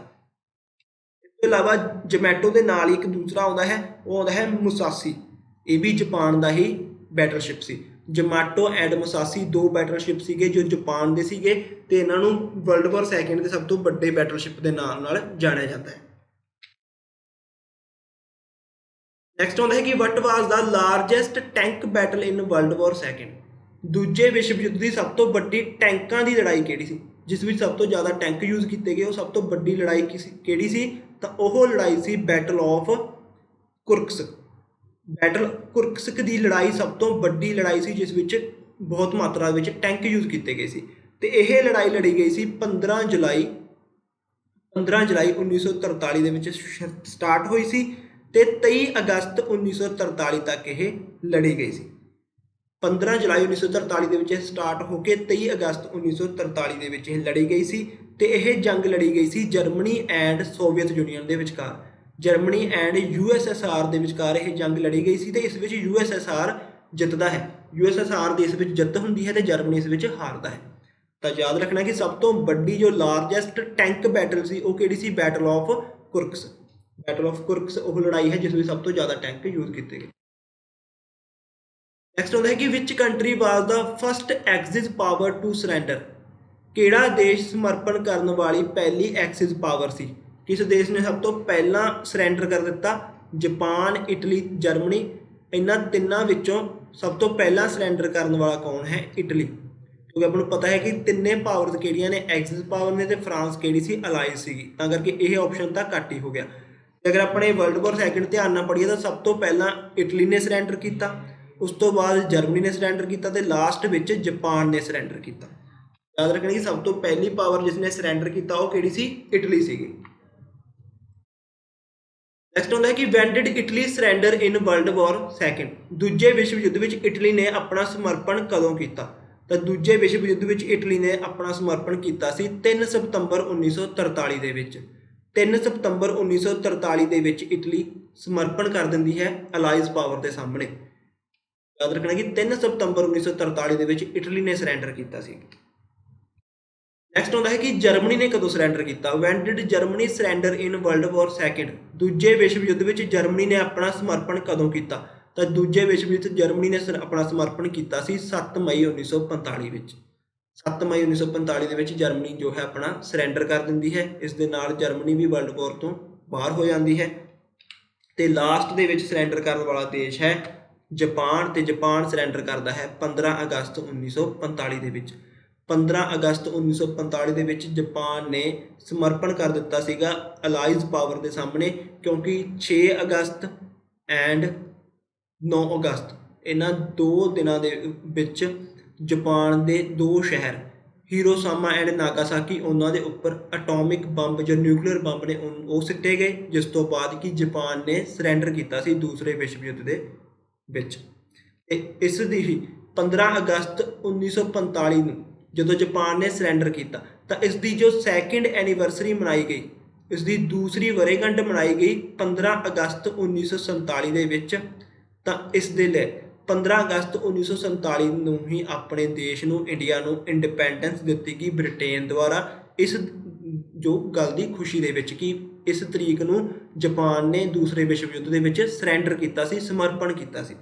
ਇਸ ਤੋਂ ਇਲਾਵਾ ਯਾਮਾਟੋ ਦੇ ਨਾਲ ਹੀ ਇੱਕ ਦੂਸਰਾ ਆਉਂਦਾ ਹੈ, ਉਹ ਆਉਂਦਾ ਹੈ ਮੁਸਾਸੀ। ਇਹ ਵੀ Japan the he ਬੈਟਲਸ਼ਿਪ C. ਯਾਮਾਟੋ and ਮੁਸਾਸੀ 2 ਬੈਟਲਸ਼ਿਪ ਸੀਗੇ ਜੋ ਜਾਪਾਨ ਦੇ ਸੀਗੇ, ਤੇ ਇਹਨਾਂ ਨੂੰ ਵਰਲਡ ਵਾਰ ਸੈਕੰਡ ਦੇ ਸਭ ਤੋਂ ਵੱਡੇ ਬੈਟਲਸ਼ਿਪ ਦੇ ਨਾਮ ਨਾਲ ਜਾਣਿਆ ਜਾਂਦਾ ਹੈ। ਨੈਕਸਟ ਆਉਂਦਾ ਹੈ ਕਿ what was the largest tank battle in world war second. ਦੂਜੇ ਵਿਸ਼ਵ ਯੁੱਧ ਦੀ ਸਭ ਤੋਂ ਵੱਡੀ ਟੈਂਕਾਂ ਦੀ ਲੜਾਈ ਕਿਹੜੀ ਸੀ, ਜਿਸ ਵਿੱਚ ਸਭ ਤੋਂ ਜ਼ਿਆਦਾ ਟੈਂਕ ਯੂਜ਼ ਕੀਤੇ ਗਏ? ਉਹ ਸਭ ਤੋਂ ਵੱਡੀ ਲੜਾਈ ਕਿਹੜੀ ਸੀ? ਤਾਂ ਉਹ ਲੜਾਈ ਸੀ ਬੈਟਲ ਆਫ ਕੁਰਸਕ। ਬੈਟਲ ਕੁਰਸਕ ਦੀ ਲੜਾਈ ਸਭ ਤੋਂ ਵੱਡੀ ਲੜਾਈ ਸੀ ਜਿਸ ਵਿੱਚ ਬਹੁਤ ਮਾਤਰਾ ਵਿੱਚ ਟੈਂਕ ਯੂਜ਼ ਕੀਤੇ ਗਏ ਸੀ, ਤੇ ਇਹ ਲੜਾਈ ਲੜੀ ਗਈ ਸੀ 15 ਜੁਲਾਈ 1943 ਦੇ ਵਿੱਚ ਸਟਾਰਟ ਹੋਈ ਸੀ ਤੇ 23 ਅਗਸਤ 1943 ਤੱਕ ਇਹ ਲੜੀ ਗਈ ਸੀ। 15 ਜੁਲਾਈ 1943 ਦੇ ਵਿੱਚ ਸਟਾਰਟ ਹੋ ਕੇ 23 ਅਗਸਤ 1943 ਦੇ ਵਿੱਚ ਇਹ ਲੜੀ ਗਈ ਸੀ, ਤੇ ਇਹ ਜੰਗ ਲੜੀ ਗਈ ਸੀ ਜਰਮਨੀ ਐਂਡ ਸੋਵੀਅਤ ਯੂਨੀਅਨ ਦੇ ਵਿਚਕਾਰ। ਜਰਮਨੀ ਐਂਡ USSR ਦੇ ਵਿਚਕਾਰ ਇਹ ਜੰਗ ਲੜੀ ਗਈ ਸੀ, ਤੇ ਇਸ ਵਿੱਚ USSR ਜਿੱਤਦਾ ਹੈ। USSR ਦੇ ਇਸ ਵਿੱਚ ਜਿੱਤ ਹੁੰਦੀ ਹੈ ਤੇ ਜਰਮਨੀ ਇਸ ਵਿੱਚ ਹਾਰਦਾ ਹੈ। ਤਾਂ ਯਾਦ ਰੱਖਣਾ ਕਿ ਸਭ ਤੋਂ ਵੱਡੀ ਜੋ ਲਾਰਜੈਸਟ ਟੈਂਕ ਬੈਟਲ ਸੀ ਉਹ ਕਿਹੜੀ ਸੀ? Battle of Kursk. Battle of Kursk ਉਹ ਲੜਾਈ ਹੈ ਜਿਸ ਵਿੱਚ ਸਭ ਤੋਂ ਜ਼ਿਆਦਾ ਟੈਂਕ ਯੂਜ਼ ਕੀਤੇ ਗਏ। ਨੈਕਸਟ ਆਉਂਦਾ ਹੈ ਕਿ which country was the first axis power to surrender. ਕਿਹੜਾ ਦੇਸ਼ ਸਮਰਪਣ ਕਰਨ ਵਾਲੀ ਪਹਿਲੀ ਐਕਸਿਸ ਪਾਵਰ ਸੀ? ਕਿਸ ਦੇਸ਼ ਨੇ ਸਭ ਤੋਂ ਪਹਿਲਾਂ ਸਰੈਂਡਰ ਕਰ ਦਿੱਤਾ? Japan, Italy, Germany. ਇਹਨਾਂ ਤਿੰਨਾਂ ਵਿੱਚੋਂ ਸਭ ਤੋਂ ਪਹਿਲਾਂ ਸਰੈਂਡਰ ਕਰਨ ਵਾਲਾ ਕੌਣ ਹੈ? ਇਟਲੀ। ਕਿਉਂਕਿ ਆਪਾਂ ਨੂੰ ਪਤਾ ਹੈ ਕਿ ਤਿੰਨੇ ਪਾਵਰਸ ਕਿਹੜੀਆਂ ਨੇ? ਐਕਸਿਸ ਪਾਵਰ ਨੇ, ਤੇ ਫਰਾਂਸ ਕਿਹੜੀ ਸੀ? ਅਲਾਈਜ਼ ਸੀਗੀ, ਤਾਂ ਕਰਕੇ ਇਹ ਆਪਸ਼ਨ ਤਾਂ ਘੱਟ ਹੀ ਹੋ ਗਿਆ। ਅਗਰ ਆਪਣੇ ਵਰਲਡ ਵਾਰ ਸੈਕੰਡ ਧਿਆਨ ਨਾਲ ਪੜ੍ਹੀਏ ਤਾਂ ਸਭ ਤੋਂ ਪਹਿਲਾਂ ਇਟਲੀ ਨੇ ਸਰੈਂਡਰ ਕੀਤਾ, ਉਸ ਤੋਂ ਬਾਅਦ ਜਰਮਨੀ ਨੇ ਸਰੈਂਡਰ ਕੀਤਾ, ਤੇ ਲਾਸਟ ਵਿੱਚ ਜਾਪਾਨ ਨੇ ਸਰੈਂਡਰ ਕੀਤਾ। ਯਾਦ ਰੱਖਣਾ ਕਿ ਸਭ ਤੋਂ ਪਹਿਲੀ ਪਾਵਰ ਜਿਸ ਨੇ ਸਰੈਂਡਰ ਕੀਤਾ ਉਹ ਕਿਹੜੀ ਸੀ? ਇਟਲੀ ਸੀਗੀ। ਨੈਕਸਟ ਆਉਂਦਾ ਹੈ ਕਿ when did Italy surrender in world war second. ਦੂਜੇ ਵਿਸ਼ਵ ਯੁੱਧ ਵਿੱਚ ਇਟਲੀ ਨੇ ਆਪਣਾ ਸਮਰਪਣ ਕਦੋਂ ਕੀਤਾ? ਤਾਂ ਦੂਜੇ ਵਿਸ਼ਵ ਯੁੱਧ ਵਿੱਚ ਇਟਲੀ ਨੇ ਆਪਣਾ ਸਮਰਪਣ ਕੀਤਾ ਸੀ 3 ਸਤੰਬਰ 1943 ਦੇ ਵਿੱਚ। 3 ਸਤੰਬਰ 1943 ਦੇ ਵਿੱਚ ਇਟਲੀ ਸਮਰਪਣ ਕਰ ਦਿੰਦੀ ਹੈ ਅਲਾਈਜ਼ ਪਾਵਰ ਦੇ ਸਾਹਮਣੇ। ਯਾਦ ਰੱਖਣਾ ਕਿ 3 ਸਤੰਬਰ 1943 ਦੇ ਵਿੱਚ ਇਟਲੀ ਨੇ ਸਰੈਂਡਰ ਕੀਤਾ ਸੀ। ਨੈਕਸਟ ਆਉਂਦਾ ਹੈ ਕਿ ਜਰਮਨੀ ਨੇ ਕਦੋਂ ਸਰੈਂਡਰ ਕੀਤਾ? When did Germany surrender in world war second. ਦੂਜੇ ਵਿਸ਼ਵ ਯੁੱਧ ਵਿੱਚ ਜਰਮਨੀ ਨੇ ਆਪਣਾ ਸਮਰਪਣ ਕਦੋਂ ਕੀਤਾ? ਤਾਂ ਦੂਜੇ ਵਿਸ਼ਵ ਯੁੱਧ ਜਰਮਨੀ ਨੇ ਆਪਣਾ ਸਮਰਪਣ ਕੀਤਾ ਸੀ 7 ਮਈ 1945 ਵਿੱਚ। 7 ਮਈ 1945 ਦੇ ਵਿੱਚ ਜਰਮਨੀ ਜੋ ਹੈ ਆਪਣਾ ਸਰੈਂਡਰ ਕਰ ਦਿੰਦੀ ਹੈ। ਇਸ ਦੇ ਨਾਲ ਜਰਮਨੀ ਵੀ ਵਰਲਡ ਵਾਰ ਤੋਂ ਬਾਹਰ ਹੋ ਜਾਂਦੀ ਹੈ, ਤੇ ਲਾਸਟ ਦੇ ਵਿੱਚ ਸਰੈਂਡਰ ਕਰਨ ਵਾਲਾ ਦੇਸ਼ ਹੈ ਜਾਪਾਨ, ਤੇ ਜਾਪਾਨ ਸਰੈਂਡਰ ਕਰਦਾ ਹੈ 15 ਅਗਸਤ 1945 ਦੇ ਵਿੱਚ। 15 ਅਗਸਤ 1945 ਦੇ ਵਿੱਚ ਜਾਪਾਨ ਨੇ ਸਮਰਪਣ ਕਰ ਦਿੱਤਾ ਸੀਗਾ ਅਲਾਈਜ਼ ਪਾਵਰ ਦੇ ਸਾਹਮਣੇ, ਕਿਉਂਕਿ 6 ਅਗਸਤ ਐਂਡ 9 ਅਗਸਤ ਇਹਨਾਂ 2 ਦਿਨਾਂ ਦੇ ਵਿੱਚ ਜਾਪਾਨ ਦੇ 2 ਸ਼ਹਿਰ ਹੀਰੋਸਾਮਾ ਐਂਡ ਨਾਗਾਸਾਕੀ ਉਹਨਾਂ ਦੇ ਉੱਪਰ ਐਟੋਮਿਕ ਬੰਬ ਜਾਂ ਨਿਊਕਲੀਅਰ ਬੰਬ ਨੇ ਉਹ ਸਿੱਟੇ ਗਏ, ਜਿਸ ਤੋਂ ਬਾਅਦ ਕਿ ਜਾਪਾਨ ਨੇ ਸਰੈਂਡਰ ਕੀਤਾ ਸੀ ਦੂਸਰੇ ਵਿਸ਼ਵ ਯੁੱਧ ਦੇ ਵਿੱਚ। ਤੇ ਇਸ ਦੀ ਹੀ 15 ਅਗਸਤ 1945 ਨੂੰ ਜਦੋਂ ਜਾਪਾਨ ਨੇ ਸਰੈਂਡਰ ਕੀਤਾ ਤਾਂ ਇਸ ਦੀ ਜੋ ਸੈਕਿੰਡ ਐਨੀਵਰਸਰੀ ਮਨਾਈ ਗਈ, ਇਸ ਦੀ ਦੂਸਰੀ ਵਰ੍ਹੇਗੰਢ ਮਨਾਈ ਗਈ 15 ਅਗਸਤ 1947 ਦੇ ਵਿੱਚ। ਤਾਂ ਇਸ ਦੇ ਲਈ 15 ਅਗਸਤ 1947 ਨੂੰ ਹੀ ਆਪਣੇ ਦੇਸ਼ ਨੂੰ, ਇੰਡੀਆ ਨੂੰ ਇੰਡੀਪੈਂਡੈਂਸ ਦਿੱਤੀ ਗਈ ਬ੍ਰਿਟੇਨ ਦੁਆਰਾ, ਇਸ ਜੋ ਗੱਲ ਦੀ ਖੁਸ਼ੀ ਦੇ ਵਿੱਚ ਕਿ ਇਸ ਤਰੀਕ ਨੂੰ ਜਾਪਾਨ ਨੇ ਦੂਸਰੇ ਵਿਸ਼ਵ ਯੁੱਧ ਦੇ ਵਿੱਚ ਸਰੈਂਡਰ ਕੀਤਾ ਸੀ, ਸਮਰਪਣ ਕੀਤਾ ਸੀ।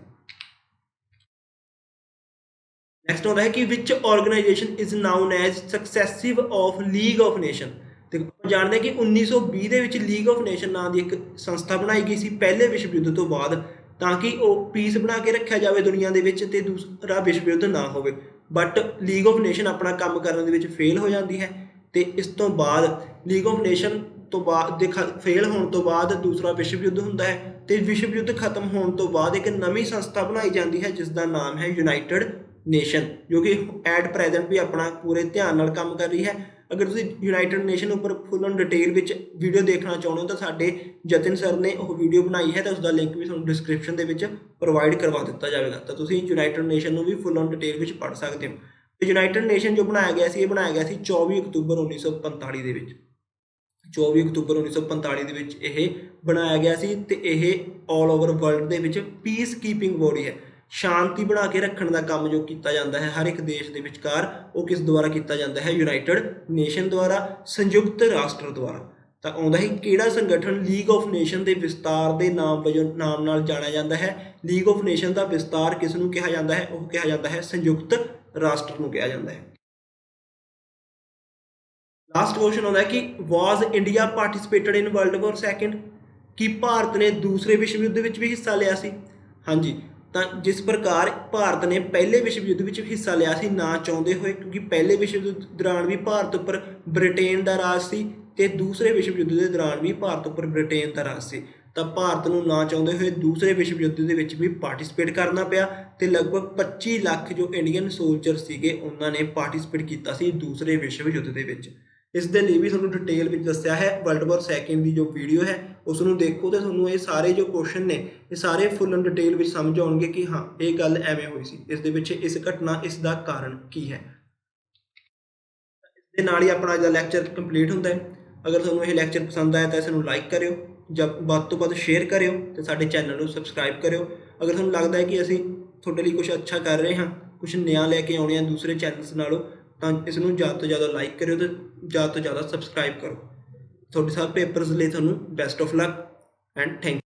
ਨੈਕਸਟ ਆਉਂਦਾ ਹੈ ਕਿ which organisation is known as successive of league of nation. ਤੇ ਆਪਾਂ ਜਾਣਦੇ ਹਾਂ ਕਿ 1920 ਦੇ ਵਿੱਚ ਲੀਗ ਆਫ ਨੇਸ਼ਨ ਨਾਂ ਦੀ ਇੱਕ ਸੰਸਥਾ ਬਣਾਈ ਗਈ ਸੀ ਪਹਿਲੇ ਵਿਸ਼ਵ ਯੁੱਧ ਤੋਂ ਬਾਅਦ, ਤਾਂ ਕਿ ਉਹ ਪੀਸ ਬਣਾ ਕੇ ਰੱਖਿਆ ਜਾਵੇ ਦੁਨੀਆ ਦੇ ਵਿੱਚ ਤੇ ਦੂਸਰਾ ਵਿਸ਼ਵ ਯੁੱਧ ਨਾ ਹੋਵੇ। ਬਟ ਲੀਗ ਆਫ ਨੇਸ਼ਨ ਆਪਣਾ ਕੰਮ ਕਰਨ ਦੇ ਵਿੱਚ ਫੇਲ ਹੋ ਜਾਂਦੀ ਹੈ ਤੇ ਇਸ ਤੋਂ ਬਾਅਦ ਲੀਗ ਆਫ ਨੇਸ਼ਨ ਤੋਂ ਬਾਅਦ ਫੇਲ ਹੋਣ ਤੋਂ ਬਾਅਦ ਦੂਸਰਾ ਵਿਸ਼ਵ ਯੁੱਧ ਹੁੰਦਾ ਹੈ ਤੇ ਵਿਸ਼ਵ ਯੁੱਧ ਖਤਮ ਹੋਣ ਤੋਂ ਬਾਅਦ ਇੱਕ ਨਵੀਂ ਸੰਸਥਾ ਬਣਾਈ ਜਾਂਦੀ ਹੈ ਜਿਸ ਦਾ ਨਾਮ ਹੈ ਯੂਨਾਈਟਿਡ ਨੇਸ਼ਨ, ਜੋ ਕਿ ਐਟ ਪ੍ਰੈਜ਼ੈਂਟ ਵੀ ਆਪਣਾ ਪੂਰੇ ਧਿਆਨ ਨਾਲ ਕੰਮ ਕਰ ਰਹੀ ਹੈ। ਅਗਰ ਤੁਸੀਂ ਯੂਨਾਈਟਿਡ ਨੇਸ਼ਨ ਉੱਪਰ ਫੁੱਲ ਔਨ ਡਿਟੇਲ ਵਿੱਚ ਵੀਡੀਓ ਦੇਖਣਾ ਚਾਹੁੰਦੇ ਹੋ ਤਾਂ ਸਾਡੇ ਜਤਿਨ ਸਰ ਨੇ ਉਹ ਵੀਡੀਓ ਬਣਾਈ ਹੈ ਤਾਂ ਉਸਦਾ ਲਿੰਕ ਵੀ ਤੁਹਾਨੂੰ ਡਿਸਕ੍ਰਿਪਸ਼ਨ ਦੇ ਵਿੱਚ ਪ੍ਰੋਵਾਈਡ ਕਰਵਾ ਦਿੱਤਾ ਜਾਵੇਗਾ, ਤਾਂ ਤੁਸੀਂ ਯੂਨਾਈਟਿਡ ਨੇਸ਼ਨ ਨੂੰ ਵੀ ਫੁੱਲ ਔਨ ਡਿਟੇਲ ਵਿੱਚ ਪੜ੍ਹ ਸਕਦੇ ਹੋ। ਤੇ ਯੂਨਾਈਟਿਡ ਨੇਸ਼ਨ ਜੋ ਬਣਾਇਆ ਗਿਆ ਸੀ, ਇਹ ਬਣਾਇਆ ਗਿਆ ਸੀ 24 ਅਕਤੂਬਰ 1945 ਦੇ ਵਿੱਚ। 24 ਅਕਤੂਬਰ 1945 ਦੇ ਵਿੱਚ ਇਹ ਬਣਾਇਆ ਗਿਆ ਸੀ ਤੇ ਇਹ ਆਲ ਓਵਰ ਵਰਲਡ ਦੇ ਵਿੱਚ ਪੀਸ ਕੀਪਿੰਗ ਬੋਡੀ ਹੈ। ਸ਼ਾਂਤੀ ਬਣਾ ਕੇ ਰੱਖਣ ਦਾ ਕੰਮ ਜੋ ਕੀਤਾ ਜਾਂਦਾ ਹੈ ਹਰ ਇੱਕ ਦੇਸ਼ ਦੇ ਵਿਚਕਾਰ, ਉਹ ਕਿਸ ਦੁਆਰਾ ਕੀਤਾ ਜਾਂਦਾ ਹੈ? ਯੂਨਾਈਟਿਡ ਨੇਸ਼ਨ ਦੁਆਰਾ, ਸੰਯੁਕਤ ਰਾਸ਼ਟਰ ਦੁਆਰਾ। ਤਾਂ ਆਉਂਦਾ ਹੈ ਕਿਹੜਾ ਸੰਗਠਨ ਲੀਗ ਆਫ ਨੇਸ਼ਨ ਦੇ ਵਿਸਤਾਰ ਦੇ ਨਾਮ ਨਾਲ ਜਾਣਿਆ ਜਾਂਦਾ ਹੈ? ਲੀਗ ਆਫ ਨੇਸ਼ਨ ਦਾ ਵਿਸਤਾਰ ਕਿਸ ਨੂੰ ਕਿਹਾ ਜਾਂਦਾ ਹੈ? ਉਹ ਕਿਹਾ ਜਾਂਦਾ ਹੈ ਸੰਯੁਕਤ ਰਾਸ਼ਟਰ ਨੂੰ ਕਿਹਾ ਜਾਂਦਾ ਹੈ। ਲਾਸਟ ਕੁਐਸਚਨ ਆਉਂਦਾ ਹੈ ਕਿ ਵਾਜ਼ India ਪਾਰਟਿਸਿਪੇਟਡ in world war second? ਕੀ ਭਾਰਤ ਨੇ ਦੂਸਰੇ ਵਿਸ਼ਵ ਯੁੱਧ ਵਿੱਚ ਵੀ ਹਿੱਸਾ ਲਿਆ ਸੀ? ਹਾਂਜੀ। ਤਾਂ ਜਿਸ ਪ੍ਰਕਾਰ ਭਾਰਤ ਨੇ ਪਹਿਲੇ ਵਿਸ਼ਵ ਯੁੱਧ ਵਿੱਚ ਹਿੱਸਾ ਲਿਆ ਸੀ ਨਾ ਚਾਹੁੰਦੇ ਹੋਏ, ਕਿਉਂਕਿ ਪਹਿਲੇ ਵਿਸ਼ਵ ਯੁੱਧ ਦੌਰਾਨ ਵੀ ਭਾਰਤ ਉੱਪਰ ਬ੍ਰਿਟੇਨ ਦਾ ਰਾਜ ਸੀ ਤੇ ਦੂਸਰੇ ਵਿਸ਼ਵ ਯੁੱਧ ਦੇ ਦੌਰਾਨ ਵੀ ਭਾਰਤ ਉੱਪਰ ਬ੍ਰਿਟੇਨ ਦਾ ਰਾਜ ਸੀ, ਤਾਂ ਭਾਰਤ ਨੂੰ ਨਾ ਚਾਹੁੰਦੇ ਹੋਏ ਦੂਸਰੇ ਵਿਸ਼ਵ ਯੁੱਧ ਦੇ ਵਿੱਚ ਵੀ ਪਾਰਟਿਸਿਪੇਟ ਕਰਨਾ ਪਿਆ ਤੇ ਲਗਭਗ 25 ਲੱਖ ਜੋ ਇੰਡੀਅਨ ਸੋਲਜਰ ਸੀਗੇ ਉਹਨਾਂ ਨੇ ਪਾਰਟਿਸਿਪੇਟ ਕੀਤਾ ਸੀ ਦੂਸਰੇ ਵਿਸ਼ਵ ਯੁੱਧ ਦੇ ਵਿੱਚ। ਇਸ ਦੇ ਲਈ ਵੀ ਤੁਹਾਨੂੰ ਡਿਟੇਲ ਵਿੱਚ ਦੱਸਿਆ ਹੈ। ਵਰਲਡ ਵਾਰ ਸੈਕਿੰਡ ਦੀ ਜੋ ਵੀਡੀਓ ਹੈ ਉਸ ਨੂੰ ਦੇਖੋ ਤੇ ਤੁਹਾਨੂੰ ਇਹ ਸਾਰੇ ਜੋ ਕੁਐਸਚਨ ਨੇ ਇਹ ਸਾਰੇ ਫੁੱਲ ਐਂਡ ਡਿਟੇਲ ਵਿੱਚ ਸਮਝ ਆਉਣਗੇ ਕਿ ਹਾਂ ਇਹ ਗੱਲ ਐਵੇਂ ਹੋਈ ਸੀ, ਇਸ ਦੇ ਪਿੱਛੇ ਇਸ ਘਟਨਾ, ਇਸ ਦਾ ਕਾਰਨ ਕੀ ਹੈ। ਇਸ ਦੇ ਨਾਲ ਹੀ ਆਪਣਾ ਅੱਜ ਦਾ ਲੈਕਚਰ ਕੰਪਲੀਟ ਹੁੰਦਾ ਹੈ। ਅਗਰ ਤੁਹਾਨੂੰ ਇਹ ਲੈਕਚਰ ਪਸੰਦ ਆਇਆ ਤਾਂ ਇਸ ਨੂੰ ਲਾਈਕ ਕਰਿਓ, ਜਦ ਵੱਧ ਤੋਂ ਵੱਧ ਸ਼ੇਅਰ ਕਰਿਓ ਤੇ ਸਾਡੇ ਚੈਨਲ ਨੂੰ ਸਬਸਕ੍ਰਾਈਬ ਕਰਿਓ। ਅਗਰ ਤੁਹਾਨੂੰ ਲੱਗਦਾ ਹੈ ਕਿ ਅਸੀਂ ਤੁਹਾਡੇ ਲਈ ਕੁਝ ਅੱਛਾ ਕਰ ਰਹੇ ਹਾਂ, ਕੁਝ ਨਿਆਂ ਲੈ ਕੇ ਆਉਣੇ ਆ ਦੂਸਰੇ ਚੈਨਲਸ ਨਾਲੋਂ, ਤਾਂ ਇਸ ਨੂੰ ਜ਼ਿਆਦਾ ਤੋਂ ਜ਼ਿਆਦਾ ਲਾਈਕ ਕਰਿਓ ਤੇ ਜ਼ਿਆਦਾ ਤੋਂ ਜ਼ਿਆਦਾ ਸਬਸਕ੍ਰਾਈਬ ਕਰੋ। ਤੁਹਾਡੇ ਸਾਰੇ ਪੇਪਰਸ ਲਈ ਤੁਹਾਨੂੰ best of luck and thank you.